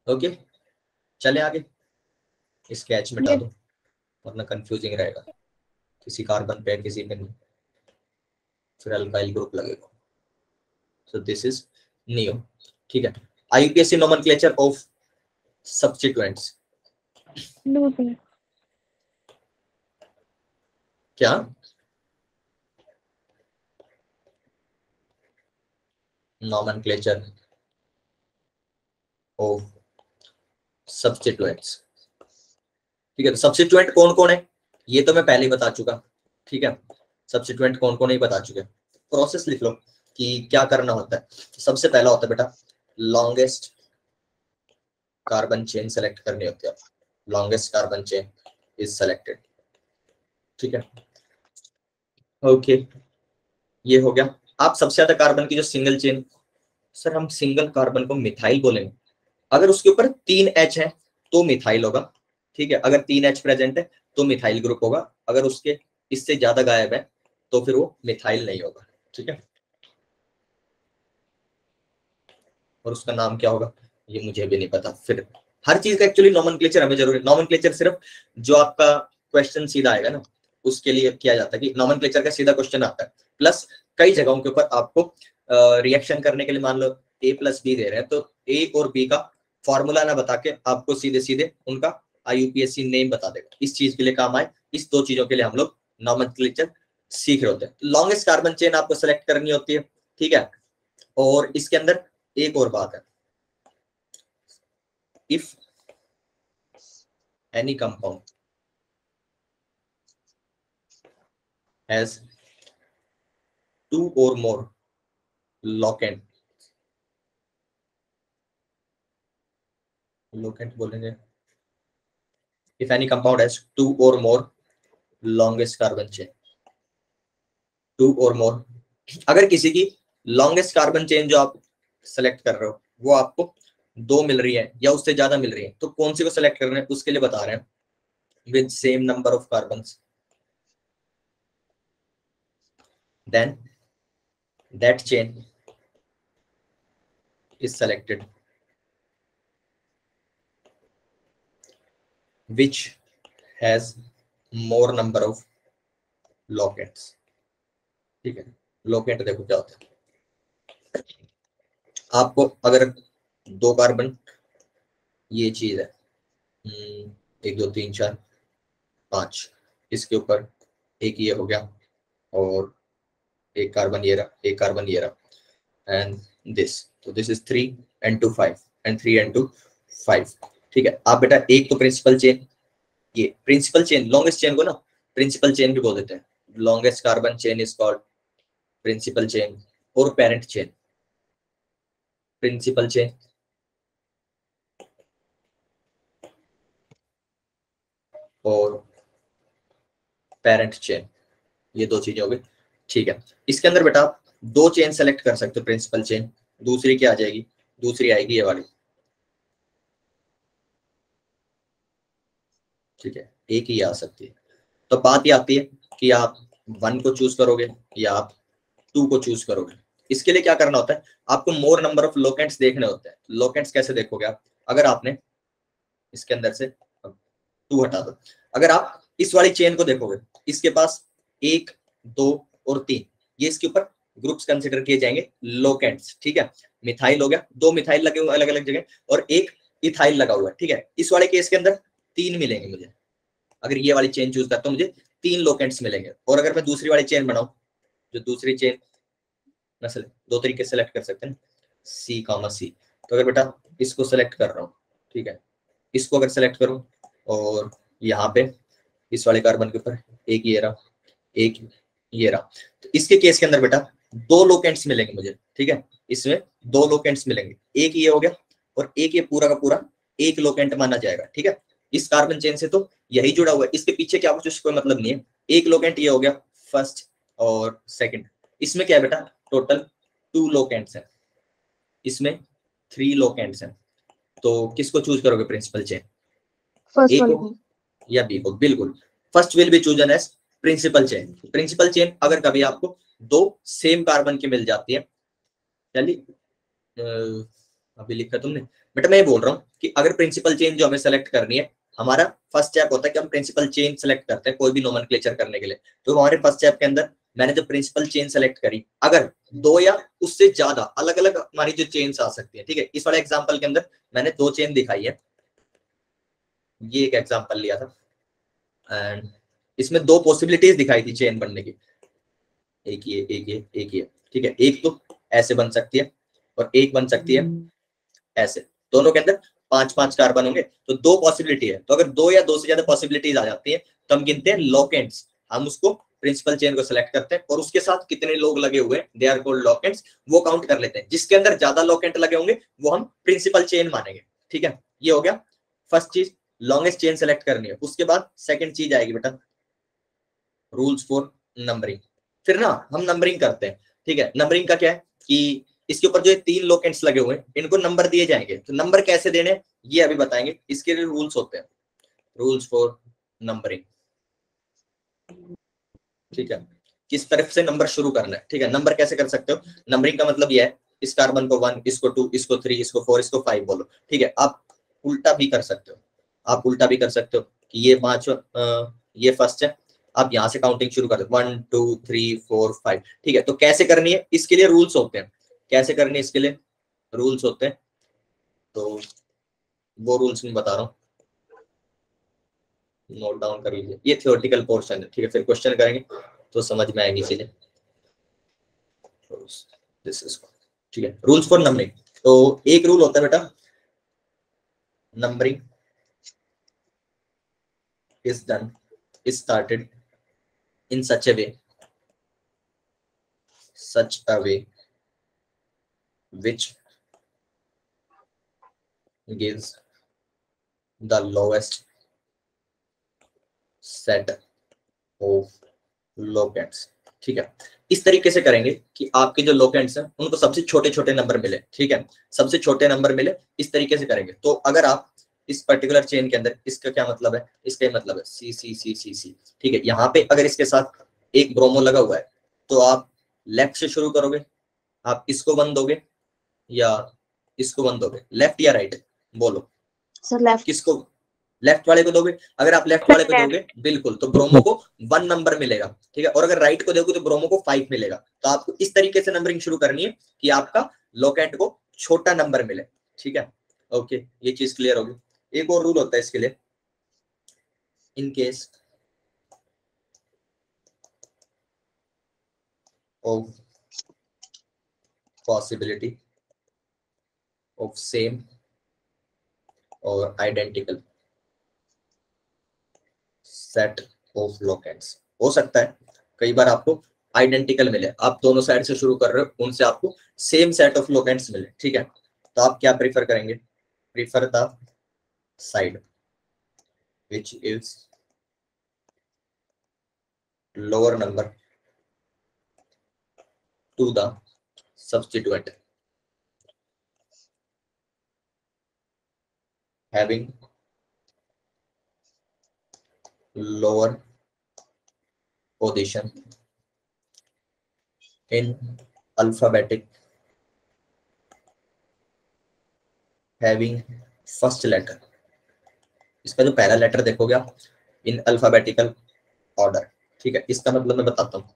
ओके, चले आगे। इसके H मिटा दो वरना कंफ्यूजिंग रहेगा, किसी कार्बन पे किसी पे नहीं, फिर अल्काइल ग्रुप लगेगा। So this is neo. ठीक है, IUPAC nomenclature of substituents. No sir. क्या? Nomenclature of substituents. ठीक है, तो सब्स्टिट्यूएंट कौन कौन है ये तो मैं पहले ही बता चुका। ठीक है, सब्स्टिट्यूएंट कौन कौन है बता चुके। प्रोसेस लिख लो कि क्या करना होता है। सबसे पहला होता है बेटा लॉन्गेस्ट कार्बन चेन सेलेक्ट करनी होती है। Longest carbon chain is selected. ठीक है, ओके, ये हो गया। आप सबसे ज्यादा कार्बन की जो सिंगल चेन, सर हम सिंगल कार्बन को मिथाइल बोलेंगे। अगर उसके ऊपर 3 H है तो मिथाइल होगा। ठीक है, अगर 3 H प्रेजेंट है तो मिथाइल ग्रुप होगा। अगर उसके इससे ज्यादा गायब है तो फिर वो मिथाइल नहीं होगा। ठीक है, और उसका नाम क्या होगा ये मुझे भी नहीं पता। फिर हर चीज का एक्चुअली नोमेनक्लेचर हमें जरूरी। नोमेनक्लेचर सिर्फ जो आपका क्वेश्चन सीधा आएगा ना उसके लिए किया जाता है कि नोमेनक्लेचर का सीधा क्वेश्चन आता है। प्लस कई जगहों के ऊपर आपको रिएक्शन करने के लिए मान लो A+B दे रहे हैं तो A और B का फॉर्मूला ना बता के आपको सीधे सीधे उनका IUPAC नेम बता देगा। इस चीज के लिए काम आए, इस 2 चीजों के लिए हम लोग नोमेनक्लेचर सीख रहे होते हैं। लॉन्गेस्ट कार्बन चेन आपको सेलेक्ट करनी होती है। ठीक है, और इसके अंदर एक और बात है, if any compound has 2 or more locant बोलेंगे, if any compound has 2 or more longest carbon chain, 2 or more, अगर किसी की longest carbon chain जो आप सेलेक्ट कर रहे हो वो आपको 2 मिल रही है या उससे ज्यादा मिल रही है तो कौन सी को सेलेक्ट कर रहे हैं उसके लिए बता रहे हैं। with same number of carbons, then that chain is selected which has more number of locants। ठीक है, लोकेंट देखो क्या होता है। आपको अगर 2 कार्बन ये चीज है 1 2 3 4 5 इसके ऊपर एक ये हो गया और एक कार्बन ये रहा, एक कार्बन ये रहा एंड दिस, तो this is 3 and 2 5 and 3 and 2 5। ठीक है, आप बेटा एक तो प्रिंसिपल चेन, ये प्रिंसिपल चेन लॉन्गेस्ट चेन को ना प्रिंसिपल चेन भी बोल देते हैं। Longest carbon chain is called principal chain और पेरेंट चेन। प्रिंसिपल चेन और पेरेंट चेन, ये 2 चीजें हो गई। ठीक है, इसके अंदर बेटा आप 2 चेन सेलेक्ट कर सकते हो प्रिंसिपल चेन, दूसरी क्या आ जाएगी, दूसरी आएगी ये वाली। ठीक है, एक ही आ सकती है। तो बात ये आती है कि आप 1 को चूज करोगे या आप 2 को चूज करोगे। इसके लिए क्या करना होता है, आपको मोर नंबर ऑफ लोकेंट्स देखने होते हैं। लोकेंट्स कैसे देखोगे आप, अगर आपने इसके अंदर से 2 हटा दो, अगर आप इस वाली चेन को देखोगे इसके पास 1 2 और 3 ये इसके ऊपर ग्रुप्स कंसिडर किए जाएंगे लोकेंट्स। ठीक है, मिथाइल हो गया, 2 मिथाइल लगे हुए अलग अलग जगह और 1 इथाइल लगा हुआ है। ठीक है, इस वाले केस के अंदर 3 मिलेंगे मुझे। अगर ये वाली चेन चूज करता हूं मुझे 3 लोकेंट्स मिलेंगे। और अगर मैं दूसरी वाली चेन बनाऊं, जो दूसरी चेन मैं 2 तरीके से सेलेक्ट कर सकते हैं C, C। तो अगर बेटा इसको सेलेक्ट कर रहा हूँ, ठीक है, इसको अगर सेलेक्ट करूं और यहाँ पे इस वाले कार्बन के ऊपर एक ये रहा, एक ये रहा, तो इसके केस के अंदर बेटा 2 लोकेंट्स मिलेंगे मुझे। ठीक है, इसमें 2 लोकेंट्स मिलेंगे, एक ये हो गया और एक ये पूरा का पूरा एक लोकेंट माना जाएगा। ठीक है, इस कार्बन चेन से तो यही जुड़ा हुआ है, इसके पीछे क्या कुछ कोई मतलब नहीं है। एक लोकेंट ये हो गया फर्स्ट और सेकंड, इसमें क्या है बेटा टोटल 2 लोकेंट्स हैं, इसमें 3 लोकेंट्स हैं, तो किसको चूज करोगे प्रिंसिपल चेन? फर्स्ट ए वाले को को। या बी को? बिल्कुल, first will be chosen as principal chain. Principal chain अगर कभी आपको 2 सेम कार्बन की मिल जाती है, चलिए अभी लिखा तुमने बेटा, मैं ये बोल रहा हूँ कि अगर प्रिंसिपल चेन जो हमें सेलेक्ट करनी है, हमारा फर्स्ट स्टेप होता है कि हम प्रिंसिपल चेन सेलेक्ट करते हैं कोई भी नोमेनक्लेचर करने के लिए। तो हमारे फर्स्ट स्टेप के अंदर मैंने जब प्रिंसिपल चेन सेलेक्ट करी, अगर 2 या उससे ज्यादा अलग अलग हमारी जो चेन्स आ सकती है, ठीक है, इस वाले एग्जांपल के अंदर मैंने 2 चेन दिखाई है, ये एक एग्जांपल लिया था एंड इसमें 2 पॉसिबिलिटीज दिखाई थी चेन बनने की, एक ये एक ये एक ये, ठीक है। एक तो ऐसे बन सकती है और एक बन सकती है ऐसे, दोनों के अंदर 5-5 कार्बन होंगे, तो 2 पॉसिबिलिटी है। तो अगर 2 या 2 से ज्यादा पॉसिबिलिटीज आ जाती है तो हम गिनते हैं लोकेंट्स, हम उसको प्रिंसिपल चेन को सिलेक्ट करते हैं और उसके साथ कितने लोग लगे हुए हैं, दे आर कॉल्ड लोकेंट्स, वो काउंट कर लेते हैं। जिसके अंदर ज्यादा लोकेंट लगे होंगे वो हम प्रिंसिपल चेन मानेंगे, ठीक है। ये हो गया फर्स्ट चीज, लॉन्गेस्ट चेन सेलेक्ट करनी है। उसके बाद सेकंड चीज आएगी बेटा रूल्स फॉर नंबरिंग। फिर ना हम नंबरिंग करते हैं, ठीक है। नंबरिंग का क्या है कि इसके ऊपर जो 3 लोकेंट्स लगे हुए हैं इनको नंबर दिए जाएंगे, तो नंबर कैसे देने ये अभी बताएंगे। इसके लिए रूल्स होते हैं, रूल्स फॉर नंबरिंग, ठीक है, किस तरफ से नंबर शुरू करना है, ठीक है। नंबर कैसे कर सकते हो, नंबरिंग का मतलब ये है इस कार्बन को 1, इसको 2, इसको 3, इसको 4, इसको 5 बोलो, ठीक है। आप उल्टा भी कर सकते हो, आप उल्टा भी कर सकते हो कि ये 5 ये फर्स्ट है, आप यहाँ से काउंटिंग शुरू कर दो 1 2 3 4 5, ठीक है। तो कैसे करनी है इसके लिए रूल्स होते हैं, कैसे करनी है इसके लिए रूल्स होते हैं, तो वो रूल्स मैं बता रहा हूँ, नोट डाउन कर लीजिए। ये थियोरेटिकल पोर्शन है, ठीक है, फिर क्वेश्चन करेंगे तो समझ में आएगी चीजें। दिस इज, ठीक है, रूल्स फॉर नंबरिंग। तो एक रूल होता है बेटा, numbering is done is started in such a way which gives the lowest set of locants, ठीक है। इस तरीके से करेंगे कि आपके जो लोकेंट्स हैं उनको सबसे छोटे छोटे नंबर मिले, ठीक है, सबसे छोटे नंबर मिले, इस तरीके से करेंगे। तो अगर आप इस पर्टिकुलर चेन के अंदर, इसका क्या मतलब है, इसका ये मतलब है सी सी सी सी सी, ठीक है। यहाँ पे अगर इसके साथ एक ब्रोमो लगा हुआ है तो आप लेफ्ट से शुरू करोगे, आप इसको 1 दोगे या इसको 1 दोगे, लेफ्ट या राइट बोलो सर लेफ्ट। किसको, लेफ्ट वाले को दोगे। अगर आप लेफ्ट वाले को दोगे बिल्कुल तो ब्रोमो को 1 नंबर मिलेगा, ठीक है, और अगर राइट को दोगे तो ब्रोमो को 5 मिलेगा। तो आपको इस तरीके से नंबरिंग शुरू करनी है कि आपका लोकेंट को छोटा नंबर मिले, ठीक है। ओके, ये चीज क्लियर होगी। एक और रूल होता है इसके लिए, in case of possibility of same और आइडेंटिकल सेट ऑफ लोकेंट्स, हो सकता है कई बार आपको आइडेंटिकल मिले, आप दोनों साइड से शुरू कर रहे हो, उनसे आपको सेम सेट ऑफ लोकेंट्स मिले, ठीक है। तो आप क्या प्रीफर करेंगे, prefer the side which is lower number to the substituent having lower position in alphabetic having first letter। इसका जो पहला लेटर देखोगे आप इन अल्फाबेटिकल ऑर्डर, ठीक है। इसका मतलब मैं बताता हूँ,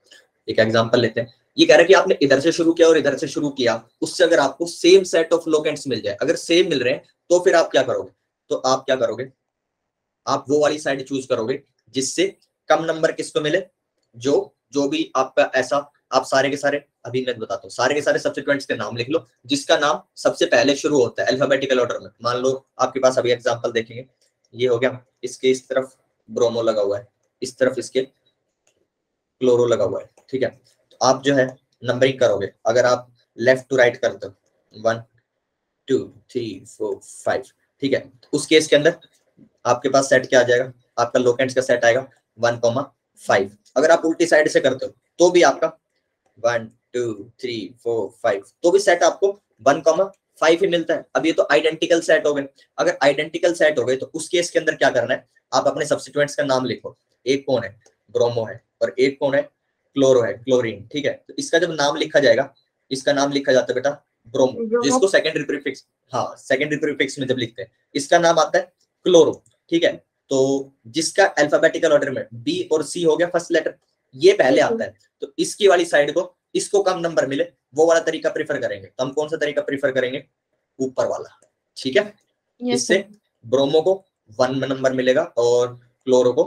एक एग्जांपल लेते हैं। ये कह रहा है कि आपने इधर से शुरू किया और इधर से शुरू किया, उससे अगर आपको सेम सेट ऑफ लोकेंट्स मिल जाए, अगर सेम मिल रहे हैं तो फिर आप क्या करोगे, तो आप क्या करोगे, आप वो वाली साइड चूज करोगे जिससे कम नंबर किसको मिले, जो भी आपका ऐसा, आप सारे के सारे, अभी मैं बताता हूँ, सारे के सारे सब्स्टिट्यूएंट्स के नाम लिख लो जिसका नाम सबसे पहले शुरू होता है अल्फाबेटिकल ऑर्डर में। मान लो आपके पास अभी एग्जांपल देखेंगे, ये हो गया, इसके इस तरफ ब्रोमो लगा हुआ है, इस तरफ इसके क्लोरो लगा हुआ है, ठीक है। तो आप जो है नंबरिंग करोगे, अगर आप लेफ्ट टू राइट करते हो 1 2 3 4 5, ठीक है, उस केस के अंदर आपके पास सेट क्या आ जाएगा, आपका लोकेंट्स का सेट आएगा 1,5। अगर आप उल्टी साइड से करते हो तो भी आपका 1 2 3 4 5, तो भी सेट आपको 1,5 ही मिलता है। अब ये तो आइडेंटिकल सेट हो गए। अगर आइडेंटिकल सेट हो गए तो उस केस के अंदर क्या करना है, आप अपने सब्स्टिट्यूएंट्स का नाम लिखो। एक कौन है, ब्रोमो है, और एक कौन है, क्लोरो है, क्लोरीन। ठीक है, तो इसका जब नाम लिखा जाएगा, इसका नाम लिखा जाता है बेटा ब्रोमो, जिसको सेकेंडरी प्रीफिक्स, हाँ सेकेंडरी प्रीफिक्स में जब लिखते हैं इसका नाम आता है क्लोरो। ठीक है, तो जिसका अल्फाबेटिकल ऑर्डर में बी और सी हो गया फर्स्ट लेटर, ये पहले आता है, तो इसकी वाली साइड को, इसको कम नंबर मिले वो वाला तरीका प्रीफर करेंगे। तो हम कौन सा तरीका प्रीफर करेंगे, ऊपर वाला। ठीक है, इससे ब्रोमो को 1 नंबर मिलेगा और क्लोरो को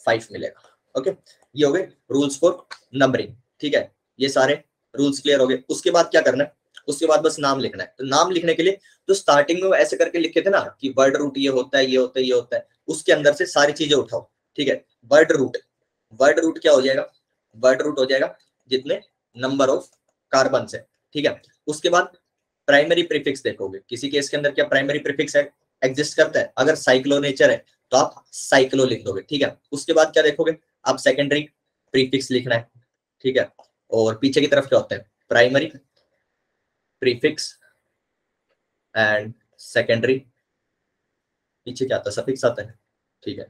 5 मिलेगा। ओके, ये हो गए रूल्स फॉर नंबरिंग। ठीक है, ये सारे रूल्स क्लियर हो गए। उसके बाद क्या करना है, उसके बाद बस नाम लिखना है। तो नाम लिखने के लिए तो स्टार्टिंग में ऐसे करके लिखे थे ना कि वर्ड रूट ये होता है, ये होता है, ये होता है, उसके अंदर से सारी चीजें उठाओ। ठीक है, वर्ड रूट, वर्ड रूट क्या हो जाएगा, वर्ड रूट हो जाएगा जितने नंबर ऑफ कार्बन है। ठीक है, उसके बाद प्राइमरी प्रीफिक्स देखोगे, किसी केस के अंदर क्या प्राइमरी प्रीफिक्स एग्जिस्ट करता है, अगर साइक्लो नेचर है तो आप साइक्लो लिख दोगे। ठीक है, उसके बाद क्या देखोगे, आप सेकेंडरी प्रीफिक्स लिखना है। ठीक है, और पीछे की तरफ क्या होता है, प्राइमरी प्रीफिक्स एंड सेकेंडरी, पीछे क्या आता है, सफिक्स आता है। ठीक है,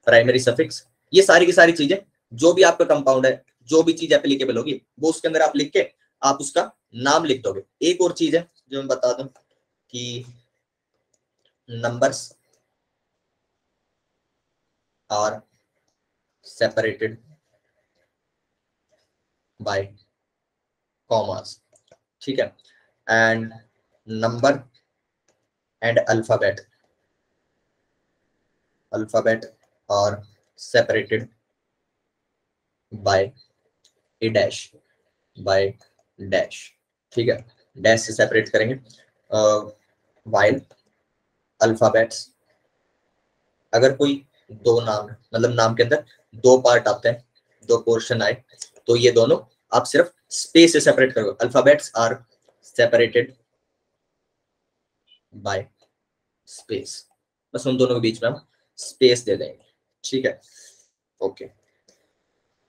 प्राइमरी सफिक्स, ये सारी की सारी चीजें, जो भी आपका कंपाउंड है, जो भी चीज एप्लीकेबल होगी वो उसके अंदर आप लिख के आप उसका नाम लिख दोगे। एक और चीज है जो मैं बता दूं कि numbers are separated by commas. ठीक है, and number and alphabet are separated by a dash, by dash. ठीक है, डैश से सेपरेट करेंगे। वाइल अल्फाबेट्स, अगर कोई दो नाम, मतलब नाम के अंदर दो पार्ट आते हैं, दो पोर्शन आए, तो ये दोनों आप सिर्फ स्पेस से सेपरेट करोगे। Alphabets are separated by space, बस उन दोनों के बीच में हम स्पेस दे देंगे। ठीक है, ओके,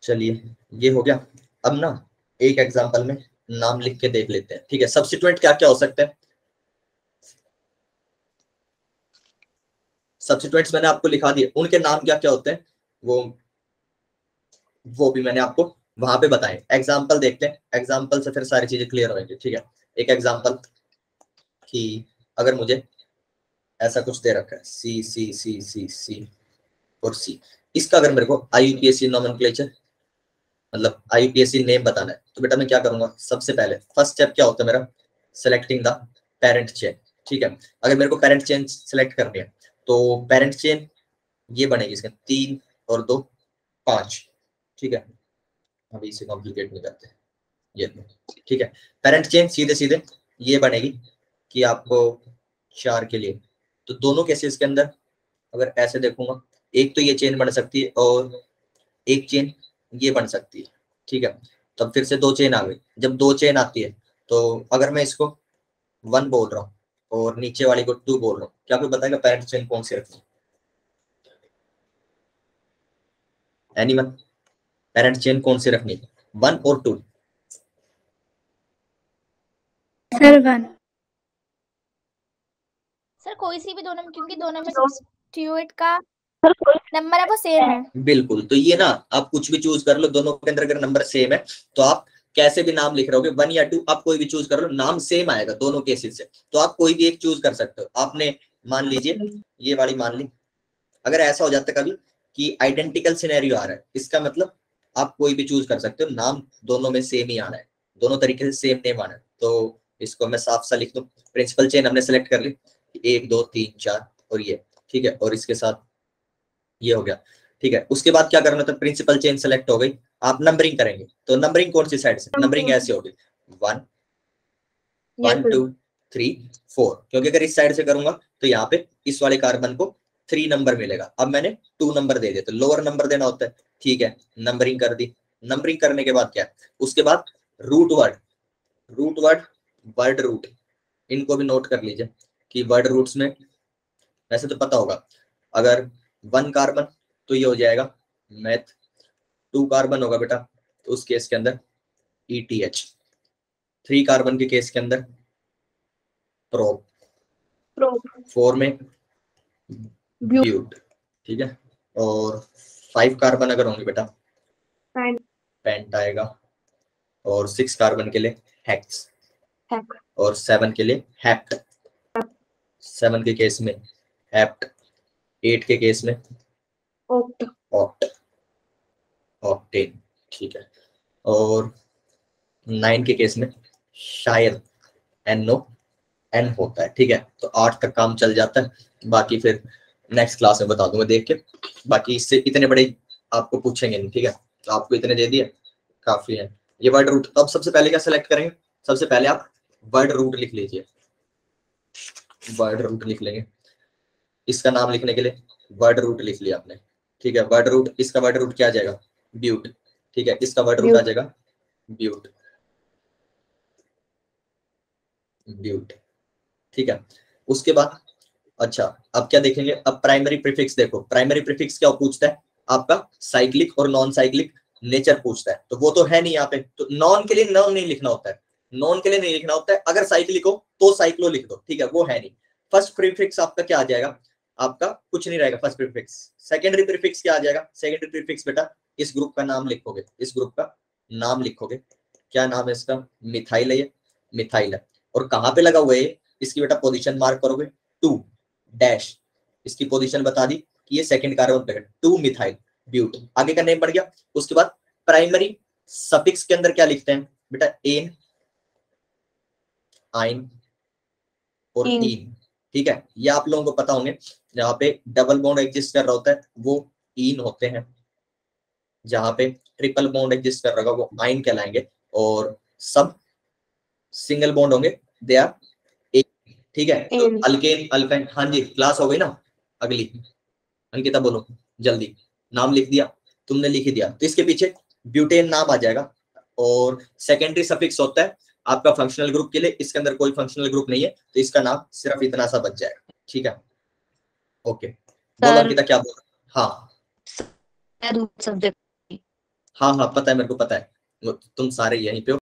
चलिए ये हो गया। अब ना एक एग्जांपल में नाम लिख के देख लेते हैं। ठीक है, सब्स्टिट्यूएंट क्या क्या हो सकते हैं, सब्स्टिट्यूएंट्स मैंने आपको लिखा दिए, उनके नाम क्या क्या होते हैं वो भी मैंने आपको वहां पे बताए। एग्जांपल देखते हैं, एग्जांपल से फिर सारी चीजें क्लियर होंगी। ठीक है, एक एग्जांपल कि अगर मुझे ऐसा कुछ दे रखा है सी सी सी सी सी और सी, इसका अगर मेरे को IUPAC नोमेनक्लेचर मतलब IUPAC नेम बताना है, तो बेटा मैं क्या करूंगा, सबसे पहले फर्स्ट स्टेप क्या होता है मेरा, सेलेक्टिंग द पेरेंट चेन। ठीक है, अगर मेरे को पेरेंट चेन सेलेक्ट करनी है तो पेरेंट चेन ये बनेगी, इसके 3 और 2 5। ठीक है, अभी इसे कॉम्प्लिकेट नहीं करते, ये ठीक है, पेरेंट चेन सीधे सीधे ये बनेगी कि आपको 4 के लिए, तो दोनों केसेस के अंदर अगर ऐसे देखूंगा, एक तो ये चेन बन सकती है और एक चेन ये बन सकती है। ठीक है, तब फिर से 2 चेन आ गई। जब 2 चेन आती है तो अगर मैं इसको 1 बोल रहा हूँ और नीचे वाली को 2 बोल रहा हूँ, क्या कोई बताएगा पेरेंट चेन कौन सी रखनी, एनीवन, पेरेंट चेन कौन सी रखनी, 1 और 2? सर 1। सर कोई सी भी दोनों में, क्योंकि दोनों में सब्स्टिट्यूएंट का नंबर है वो सेम है। बिल्कुल, तो ये ना आप कुछ भी चूज कर लो, दोनों के अंदर अगर नंबर सेम है तो आप कैसे भी नाम लिख रहे होगे, 1 या 2 आप कोई भी चूज कर लो, नाम सेम आएगा दोनों केसेस से, तो आप कोई भी एक चूज कर सकते हो। आपने मान लीजिए ये वाली मान ली, अगर ऐसा हो जाता है कभी कि आइडेंटिकल सिनेरियो आ रहा है, इसका मतलब आप कोई भी चूज कर सकते हो, नाम दोनों में सेम ही आना है, दोनों तरीके से सेम नेम आना है। तो इसको मैं साफ सा लिख दूं, प्रिंसिपल चेन हमने सेलेक्ट कर ली, 1 2 3 4 और ये। ठीक है, और इसके साथ ये हो गया। ठीक है, उसके बाद क्या करना था, प्रिंसिपल चेन सेलेक्ट हो गई, आप नंबरिंग करेंगे, तो नंबरिंग कौन सी साइड से, नंबरिंग ऐसे होगी 1 1 2 3 4, क्योंकि अगर इस साइड से करूंगा तो यहाँ पे इस वाले कार्बन को 3 नंबर मिलेगा। अब मैंने 2 नंबर दे दिए, तो लोअर नंबर देना होता है। ठीक है, नंबरिंग कर दी। नंबरिंग करने के बाद क्या, उसके बाद रूट वर्ड, वर्ड रूट, इनको भी नोट कर लीजिए कि वर्ड रूट्स में वैसे तो पता होगा, अगर 1 कार्बन तो ये हो जाएगा मैथ, 2 कार्बन होगा बेटा तो उस केस के अंदर ETH। 3 कार्बन के केस के अंदर प्रोप, प्रोप, 4 में ब्यूट, ठीक है। और 5 कार्बन अगर होंगे बेटा पेंट, पेंट आएगा। और 6 कार्बन के लिए हेक्स, हेक, और 7 के लिए हेप्ट, 7 के केस में हेप्ट, 8 के केस में ओक्ट, ऑक्ट, ऑक्टेन, ठीक है। और 9 के केस में शायद NO N होता है, ठीक है। तो 8 तक काम चल जाता है, बाकी फिर नेक्स्ट क्लास में बता दूंगा देख के। बाकी इससे इतने बड़े आपको पूछेंगे नहीं, ठीक है। तो आपको इतने दे दिए काफी है। ये वर्ड रूट, अब सबसे पहले क्या सेलेक्ट करेंगे, सबसे पहले आप वर्ड रूट लिख लीजिए, वर्ड रूट लिख लेंगे। इसका नाम लिखने के लिए वर्ड रूट लिख लिया आपने, ठीक है। वर्ड रूट, इसका वर्ड रूट क्या आ जाएगा, ब्यूट, ठीक है। इसका वर्ड रूट आ जाएगा ब्यूट, ब्यूट, ठीक है। उसके बाद अच्छा, अब क्या देखेंगे, अब प्राइमरी प्रीफिक्स देखो। प्राइमरी प्रीफिक्स क्या पूछता है आपका, साइक्लिक और नॉन साइक्लिक नेचर पूछता है। तो वो तो है नहीं यहाँ पे, तो नॉन के लिए नॉन नहीं लिखना होता है, नॉन के लिए नहीं लिखना होता है। अगर साइक्लिक हो तो साइक्लो लिख दो, ठीक है, वो है नहीं। फर्स्ट प्रीफिक्स आपका क्या आ जाएगा, आपका कुछ नहीं रहेगा फर्स्ट प्रीफिक्स। सेकेंडरी प्रीफिक्स क्या आ जाएगा, सेकेंडरी प्रीफिक्स बेटा इस ग्रुप का नाम लिखोगे, इस ग्रुप का नाम लिखोगे। क्या नाम है इसका, मिथाइल है, ये मिथाइल है। और कहाँ पे लगा हुआ है, इसकी बेटा पोजीशन मार्क करोगे 2 डैश, इसकी पोजीशन बता दी कि ये सेकंड कार्बन पे है, 2 मिथाइल ब्यूट, आगे का नेम बढ़ गया। उसके बाद प्राइमरी सफिक्स के अंदर क्या लिखते हैं बेटा, एन, आइन और इन, ठीक है। ये आप लोगों को पता होंगे, जहाँ पे डबल बॉन्ड एग्जिस्ट कर रहा होता है वो इन होते हैं, जहाँ पे ट्रिपल बॉन्ड एग्जिस्ट कर रहा होगा वो आइन कहलाएंगे, और सब सिंगल बॉन्ड होंगे दे आर, ठीक है। तो अल्केन, अल्काइन, हाँ जी क्लास हो गई ना। अगली अंकिता बोलो जल्दी, नाम लिख दिया तुमने, लिख ही दिया। तो इसके पीछे ब्यूटेन नाम आ जाएगा। और सेकेंडरी सफिक्स होता है आपका फंक्शनल ग्रुप के लिए, इसके अंदर कोई फंक्शनल ग्रुप नहीं है, तो इसका नाम सिर्फ इतना सा बच जाएगा, ठीक है। ओके, बोलो अंकिता क्या बोल, हाँ सब्जेक्ट, हाँ हाँ पता है मेरे को, पता है, तुम सारे यहीं पे हो।